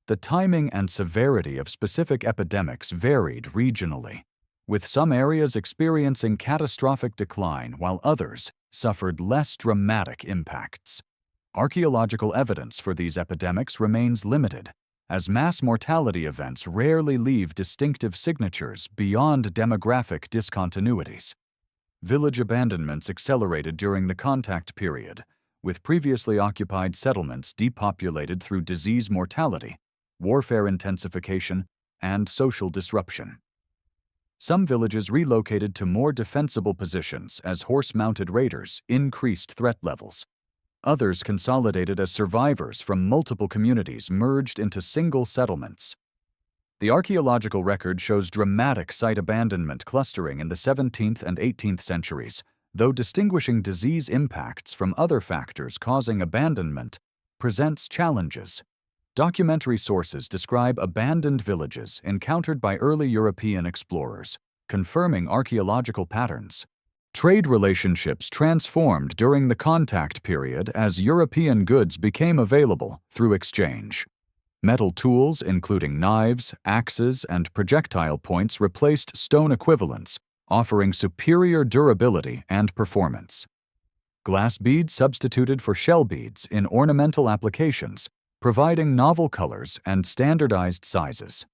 The timing and severity of specific epidemics varied regionally, with some areas experiencing catastrophic decline while others suffered less dramatic impacts. Archaeological evidence for these epidemics remains limited, as mass mortality events rarely leave distinctive signatures beyond demographic discontinuities. Village abandonments accelerated during the contact period, with previously occupied settlements depopulated through disease mortality, warfare intensification, and social disruption. Some villages relocated to more defensible positions as horse-mounted raiders increased threat levels. Others consolidated as survivors from multiple communities merged into single settlements. The archaeological record shows dramatic site abandonment clustering in the 17th and 18th centuries, though distinguishing disease impacts from other factors causing abandonment presents challenges. Documentary sources describe abandoned villages encountered by early European explorers, confirming archaeological patterns. Trade relationships transformed during the contact period as European goods became available through exchange. Metal tools, including knives, axes, and projectile points, replaced stone equivalents, offering superior durability and performance. Glass beads substituted for shell beads in ornamental applications, providing novel colors and standardized sizes.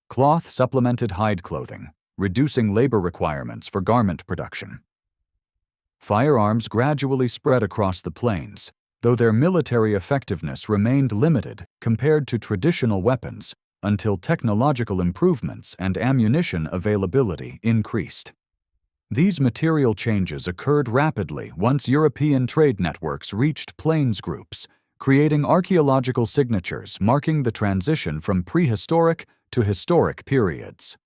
Cloth supplemented hide clothing, reducing labor requirements for garment production. Firearms gradually spread across the plains, though their military effectiveness remained limited compared to traditional weapons until technological improvements and ammunition availability increased. These material changes occurred rapidly once European trade networks reached plains groups, creating archaeological signatures marking the transition from prehistoric to historic periods.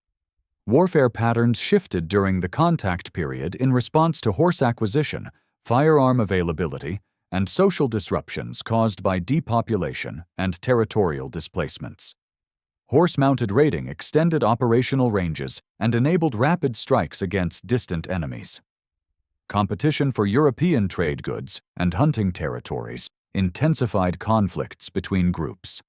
Warfare patterns shifted during the contact period in response to horse acquisition, firearm availability, and social disruptions caused by depopulation and territorial displacements. Horse-mounted raiding extended operational ranges and enabled rapid strikes against distant enemies. Competition for European trade goods and hunting territories intensified conflicts between groups.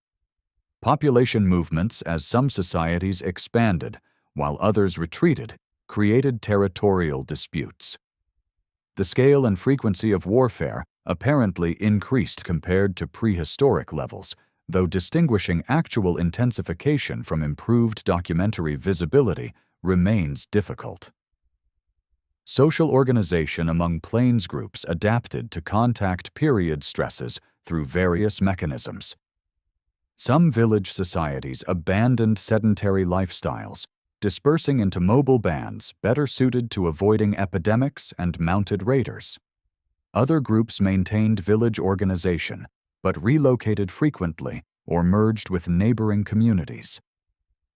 Population movements, as some societies expanded while others retreated, created territorial disputes. The scale and frequency of warfare apparently increased compared to prehistoric levels, though distinguishing actual intensification from improved documentary visibility remains difficult. Social organization among plains groups adapted to contact period stresses through various mechanisms. Some village societies abandoned sedentary lifestyles, dispersing into mobile bands better suited to avoiding epidemics and mounted raiders. Other groups maintained village organization, but relocated frequently or merged with neighboring communities.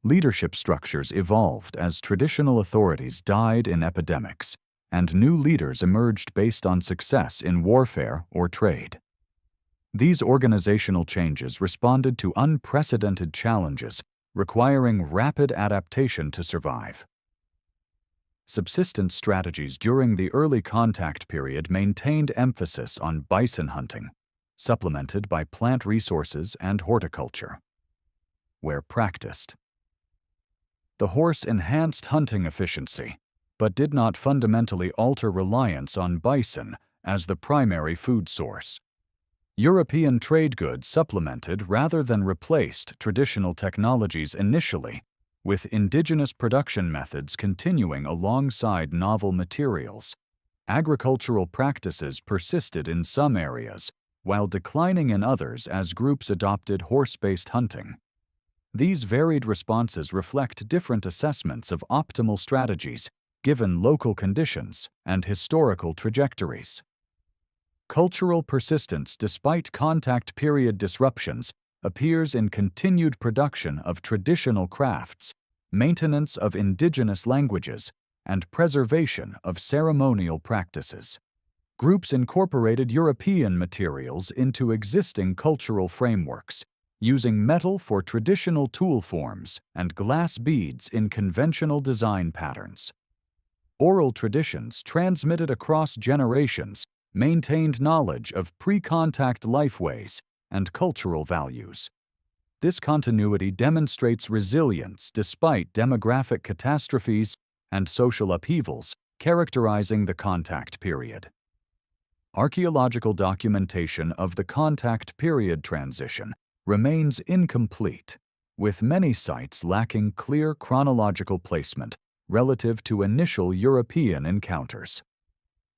Leadership structures evolved as traditional authorities died in epidemics, and new leaders emerged based on success in warfare or trade. These organizational changes responded to unprecedented challenges, requiring rapid adaptation to survive. Subsistence strategies during the early contact period maintained emphasis on bison hunting, supplemented by plant resources and horticulture. Where practiced, the horse enhanced hunting efficiency, but did not fundamentally alter reliance on bison as the primary food source. European trade goods supplemented rather than replaced traditional technologies initially, with indigenous production methods continuing alongside novel materials. Agricultural practices persisted in some areas, while declining in others as groups adopted horse-based hunting. These varied responses reflect different assessments of optimal strategies given local conditions and historical trajectories. Cultural persistence despite contact period disruptions appears in continued production of traditional crafts, maintenance of indigenous languages, and preservation of ceremonial practices. Groups incorporated European materials into existing cultural frameworks, using metal for traditional tool forms and glass beads in conventional design patterns. Oral traditions transmitted across generations maintained knowledge of pre-contact lifeways and cultural values. This continuity demonstrates resilience despite demographic catastrophes and social upheavals characterizing the contact period. Archaeological documentation of the contact period transition remains incomplete, with many sites lacking clear chronological placement relative to initial European encounters.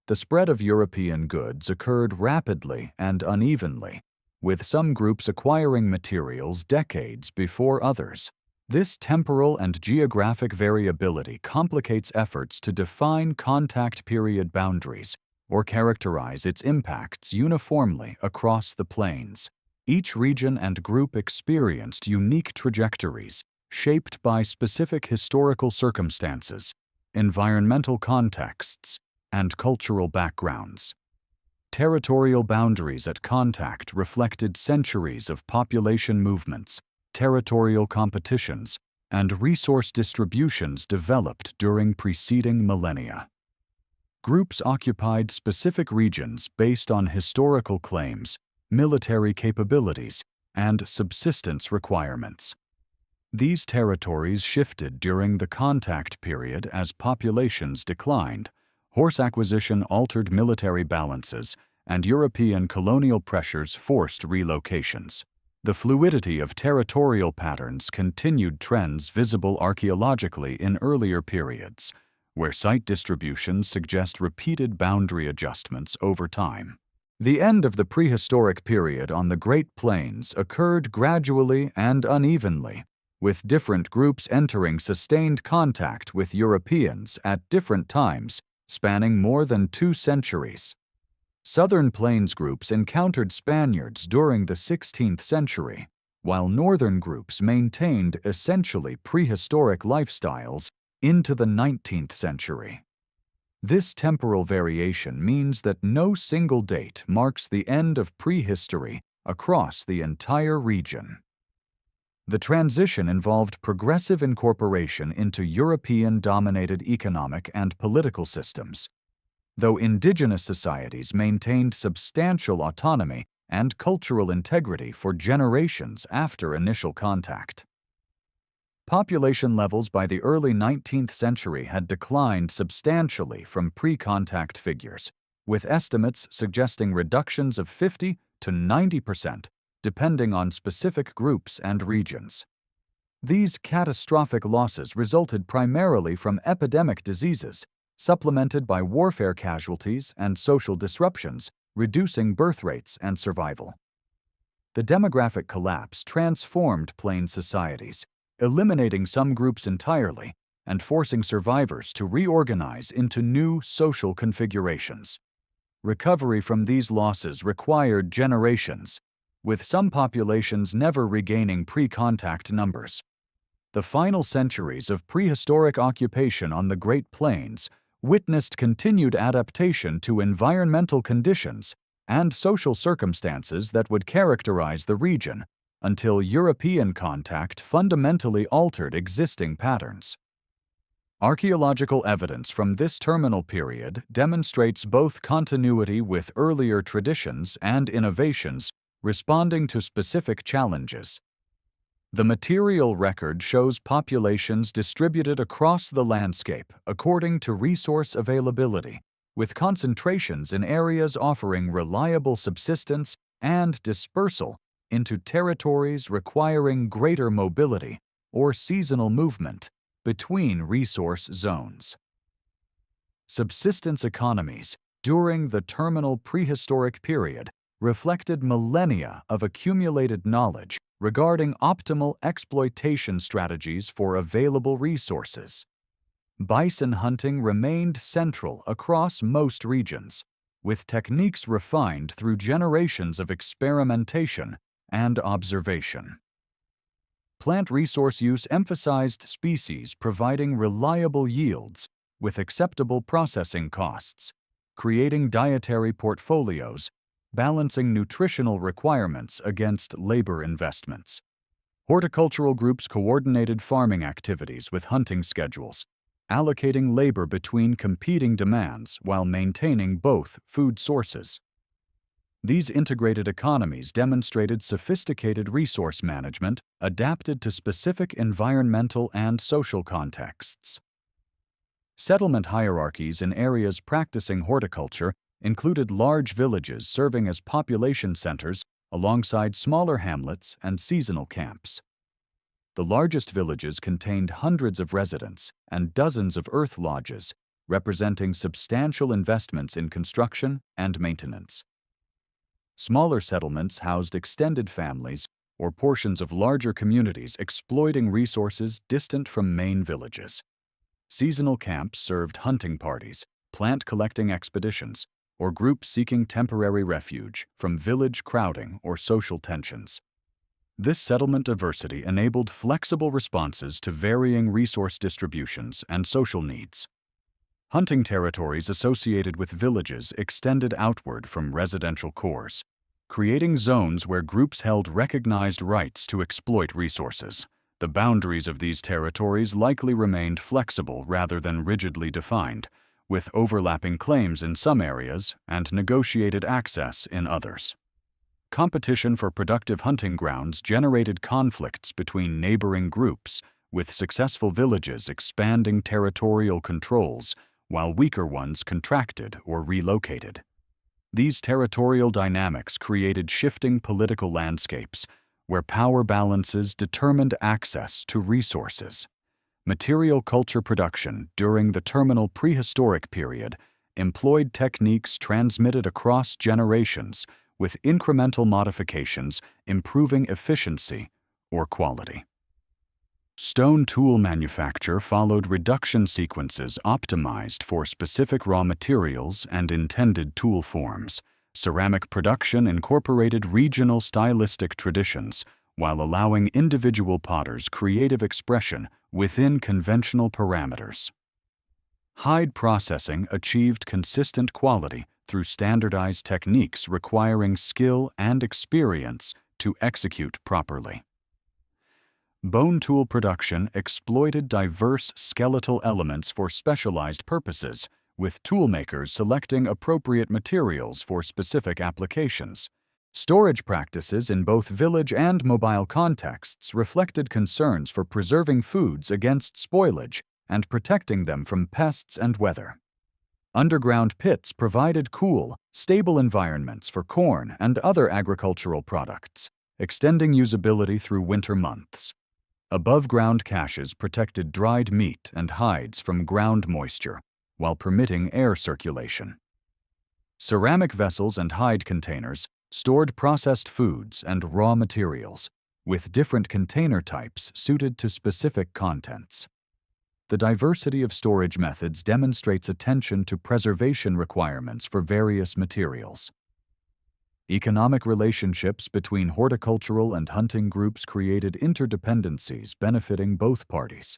The spread of European goods occurred rapidly and unevenly, with some groups acquiring materials decades before others. This temporal and geographic variability complicates efforts to define contact period boundaries or characterize its impacts uniformly across the plains. Each region and group experienced unique trajectories, shaped by specific historical circumstances, environmental contexts, and cultural backgrounds. Territorial boundaries at contact reflected centuries of population movements, territorial competitions, and resource distributions developed during preceding millennia. Groups occupied specific regions based on historical claims, military capabilities, and subsistence requirements. These territories shifted during the contact period as populations declined, horse acquisition altered military balances, and European colonial pressures forced relocations. The fluidity of territorial patterns continued trends visible archaeologically in earlier periods, where site distributions suggest repeated boundary adjustments over time. The end of the prehistoric period on the Great Plains occurred gradually and unevenly, with different groups entering sustained contact with Europeans at different times, spanning more than 2 centuries. Southern Plains groups encountered Spaniards during the 16th century, while northern groups maintained essentially prehistoric lifestyles into the 19th century. This temporal variation means that no single date marks the end of prehistory across the entire region. The transition involved progressive incorporation into European-dominated economic and political systems, though indigenous societies maintained substantial autonomy and cultural integrity for generations after initial contact. Population levels by the early 19th century had declined substantially from pre-contact figures, with estimates suggesting reductions of 50 to 90%, depending on specific groups and regions. These catastrophic losses resulted primarily from epidemic diseases, supplemented by warfare casualties and social disruptions, reducing birth rates and survival. The demographic collapse transformed plains societies, eliminating some groups entirely and forcing survivors to reorganize into new social configurations. Recovery from these losses required generations, with some populations never regaining pre-contact numbers. The final centuries of prehistoric occupation on the Great Plains witnessed continued adaptation to environmental conditions and social circumstances that would characterize the region until European contact fundamentally altered existing patterns. Archaeological evidence from this terminal period demonstrates both continuity with earlier traditions and innovations responding to specific challenges. The material record shows populations distributed across the landscape according to resource availability, with concentrations in areas offering reliable subsistence and dispersal into territories requiring greater mobility or seasonal movement between resource zones. Subsistence economies during the terminal prehistoric period reflected millennia of accumulated knowledge regarding optimal exploitation strategies for available resources. Bison hunting remained central across most regions, with techniques refined through generations of experimentation and observation. Plant resource use emphasized species providing reliable yields with acceptable processing costs, creating dietary portfolios, balancing nutritional requirements against labor investments. Horticultural groups coordinated farming activities with hunting schedules, allocating labor between competing demands while maintaining both food sources. These integrated economies demonstrated sophisticated resource management adapted to specific environmental and social contexts. Settlement hierarchies in areas practicing horticulture included large villages serving as population centers alongside smaller hamlets and seasonal camps. The largest villages contained hundreds of residents and dozens of earth lodges, representing substantial investments in construction and maintenance. Smaller settlements housed extended families or portions of larger communities exploiting resources distant from main villages. Seasonal camps served hunting parties, plant collecting expeditions, or groups seeking temporary refuge from village crowding or social tensions. This settlement diversity enabled flexible responses to varying resource distributions and social needs. Hunting territories associated with villages extended outward from residential cores, creating zones where groups held recognized rights to exploit resources. The boundaries of these territories likely remained flexible rather than rigidly defined, with overlapping claims in some areas and negotiated access in others. Competition for productive hunting grounds generated conflicts between neighboring groups, with successful villages expanding territorial controls while weaker ones contracted or relocated. These territorial dynamics created shifting political landscapes where power balances determined access to resources. Material culture production during the terminal prehistoric period employed techniques transmitted across generations, with incremental modifications improving efficiency or quality. Stone tool manufacture followed reduction sequences optimized for specific raw materials and intended tool forms. Ceramic production incorporated regional stylistic traditions while allowing individual potters creative expression within conventional parameters. Hide processing achieved consistent quality through standardized techniques requiring skill and experience to execute properly. Bone tool production exploited diverse skeletal elements for specialized purposes, with toolmakers selecting appropriate materials for specific applications. Storage practices in both village and mobile contexts reflected concerns for preserving foods against spoilage and protecting them from pests and weather. Underground pits provided cool, stable environments for corn and other agricultural products, extending usability through winter months. Above-ground caches protected dried meat and hides from ground moisture, while permitting air circulation. Ceramic vessels and hide containers stored processed foods and raw materials, with different container types suited to specific contents. The diversity of storage methods demonstrates attention to preservation requirements for various materials. Economic relationships between horticultural and hunting groups created interdependencies benefiting both parties.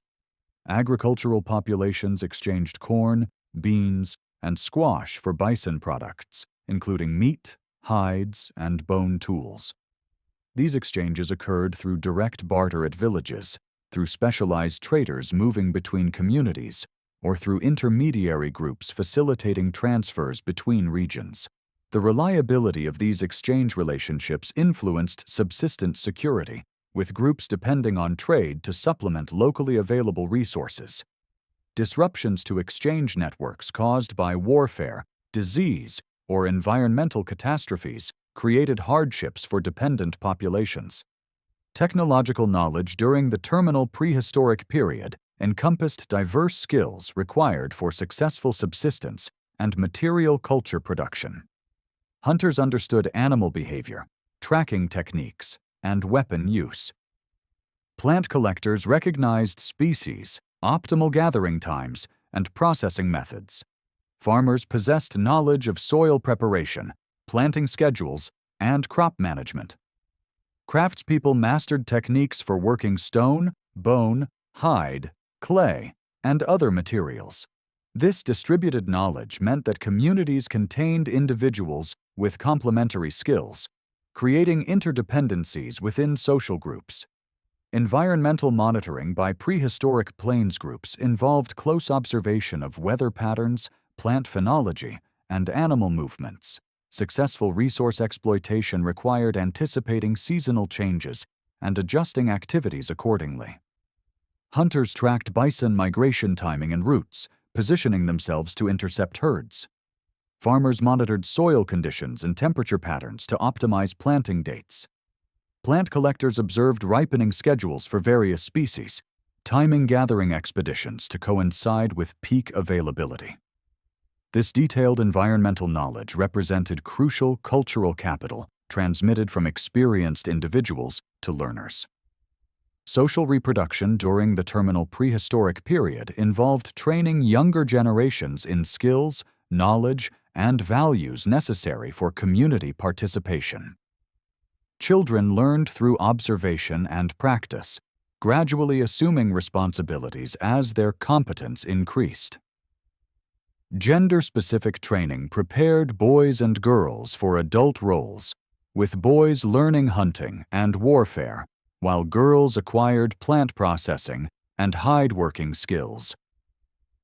Agricultural populations exchanged corn, beans, and squash for bison products, including meat, hides, and bone tools. These exchanges occurred through direct barter at villages, through specialized traders moving between communities, or through intermediary groups facilitating transfers between regions. The reliability of these exchange relationships influenced subsistence security, with groups depending on trade to supplement locally available resources. Disruptions to exchange networks caused by warfare, disease, or environmental catastrophes created hardships for dependent populations. Technological knowledge during the terminal prehistoric period encompassed diverse skills required for successful subsistence and material culture production. Hunters understood animal behavior, tracking techniques, and weapon use. Plant collectors recognized species, optimal gathering times, and processing methods. Farmers possessed knowledge of soil preparation, planting schedules, and crop management. Craftspeople mastered techniques for working stone, bone, hide, clay, and other materials. This distributed knowledge meant that communities contained individuals with complementary skills, creating interdependencies within social groups. Environmental monitoring by prehistoric plains groups involved close observation of weather patterns, plant phenology, and animal movements. Successful resource exploitation required anticipating seasonal changes and adjusting activities accordingly. Hunters tracked bison migration timing and routes, positioning themselves to intercept herds. Farmers monitored soil conditions and temperature patterns to optimize planting dates. Plant collectors observed ripening schedules for various species, timing gathering expeditions to coincide with peak availability. This detailed environmental knowledge represented crucial cultural capital transmitted from experienced individuals to learners. Social reproduction during the terminal prehistoric period involved training younger generations in skills, knowledge, and values necessary for community participation. Children learned through observation and practice, gradually assuming responsibilities as their competence increased. Gender-specific training prepared boys and girls for adult roles, with boys learning hunting and warfare, while girls acquired plant processing and hide-working skills.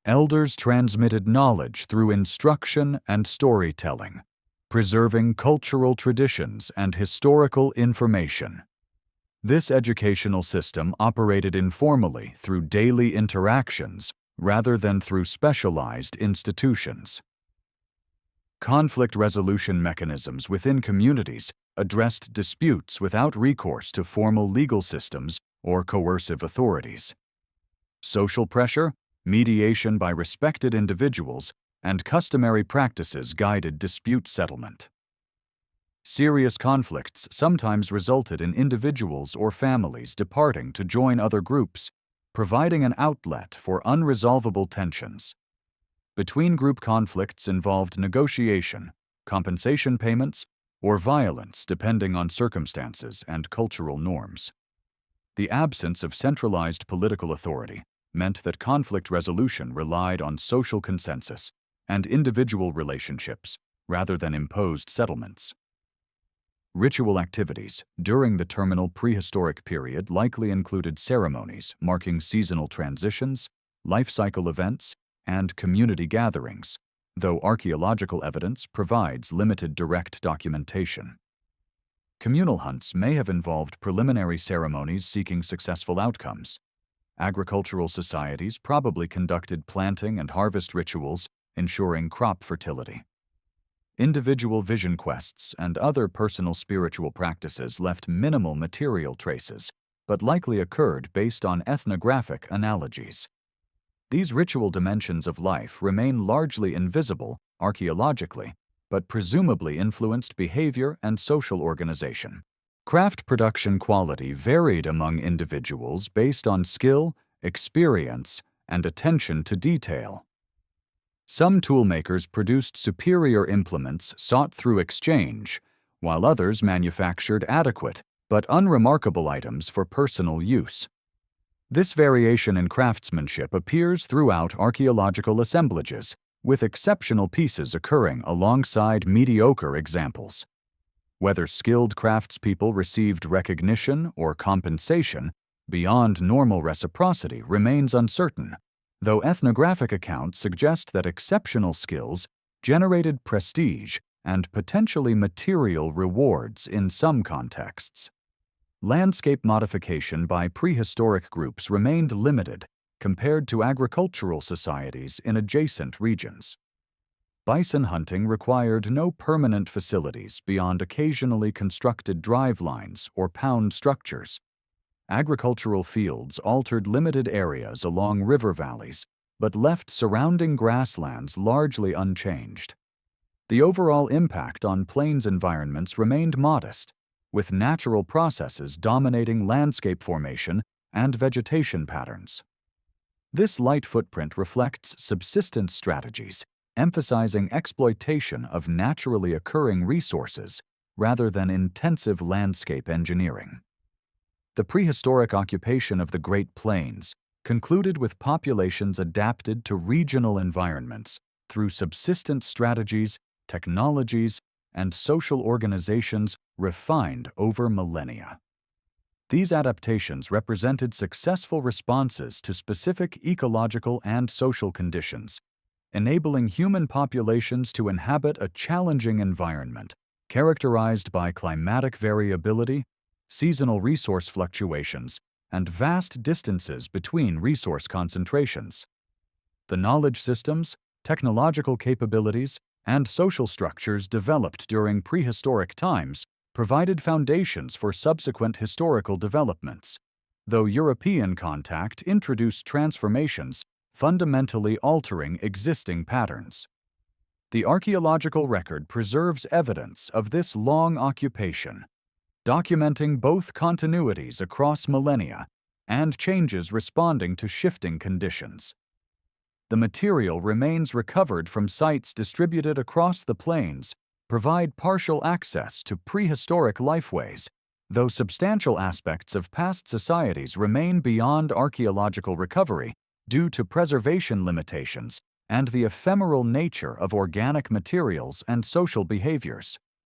Elders transmitted knowledge through instruction and storytelling, preserving cultural traditions and historical information. This educational system operated informally through daily interactions rather than through specialized institutions. Conflict resolution mechanisms within communities addressed disputes without recourse to formal legal systems or coercive authorities. Social pressure, mediation by respected individuals, and customary practices guided dispute settlement. Serious conflicts sometimes resulted in individuals or families departing to join other groups, providing an outlet for unresolvable tensions. Between-group conflicts involved negotiation, compensation payments, or violence depending on circumstances and cultural norms. The absence of centralized political authority meant that conflict resolution relied on social consensus and individual relationships rather than imposed settlements. Ritual activities during the terminal prehistoric period likely included ceremonies marking seasonal transitions, life cycle events, and community gatherings, though archaeological evidence provides limited direct documentation. Communal hunts may have involved preliminary ceremonies seeking successful outcomes. Agricultural societies probably conducted planting and harvest rituals ensuring crop fertility. Individual vision quests and other personal spiritual practices left minimal material traces, but likely occurred based on ethnographic analogies. These ritual dimensions of life remain largely invisible archaeologically, but presumably influenced behavior and social organization. Craft production quality varied among individuals based on skill, experience, and attention to detail. Some toolmakers produced superior implements sought through exchange, while others manufactured adequate but unremarkable items for personal use. This variation in craftsmanship appears throughout archaeological assemblages, with exceptional pieces occurring alongside mediocre examples. Whether skilled craftspeople received recognition or compensation beyond normal reciprocity remains uncertain, though ethnographic accounts suggest that exceptional skills generated prestige and potentially material rewards in some contexts. Landscape modification by prehistoric groups remained limited compared to agricultural societies in adjacent regions. Bison hunting required no permanent facilities beyond occasionally constructed drive lines or pound structures. Agricultural fields altered limited areas along river valleys, but left surrounding grasslands largely unchanged. The overall impact on plains environments remained modest, with natural processes dominating landscape formation and vegetation patterns. This light footprint reflects subsistence strategies, emphasizing exploitation of naturally occurring resources rather than intensive landscape engineering. The prehistoric occupation of the Great Plains concluded with populations adapted to regional environments through subsistence strategies, technologies, and social organizations refined over millennia. These adaptations represented successful responses to specific ecological and social conditions, enabling human populations to inhabit a challenging environment characterized by climatic variability, seasonal resource fluctuations, and vast distances between resource concentrations. The knowledge systems, technological capabilities, and social structures developed during prehistoric times provided foundations for subsequent historical developments, though European contact introduced transformations fundamentally altering existing patterns. The archaeological record preserves evidence of this long occupation, documenting both continuities across millennia and changes responding to shifting conditions. The material remains recovered from sites distributed across the plains, provide partial access to prehistoric lifeways, though substantial aspects of past societies remain beyond archaeological recovery due to preservation limitations and the ephemeral nature of organic materials and social behaviors.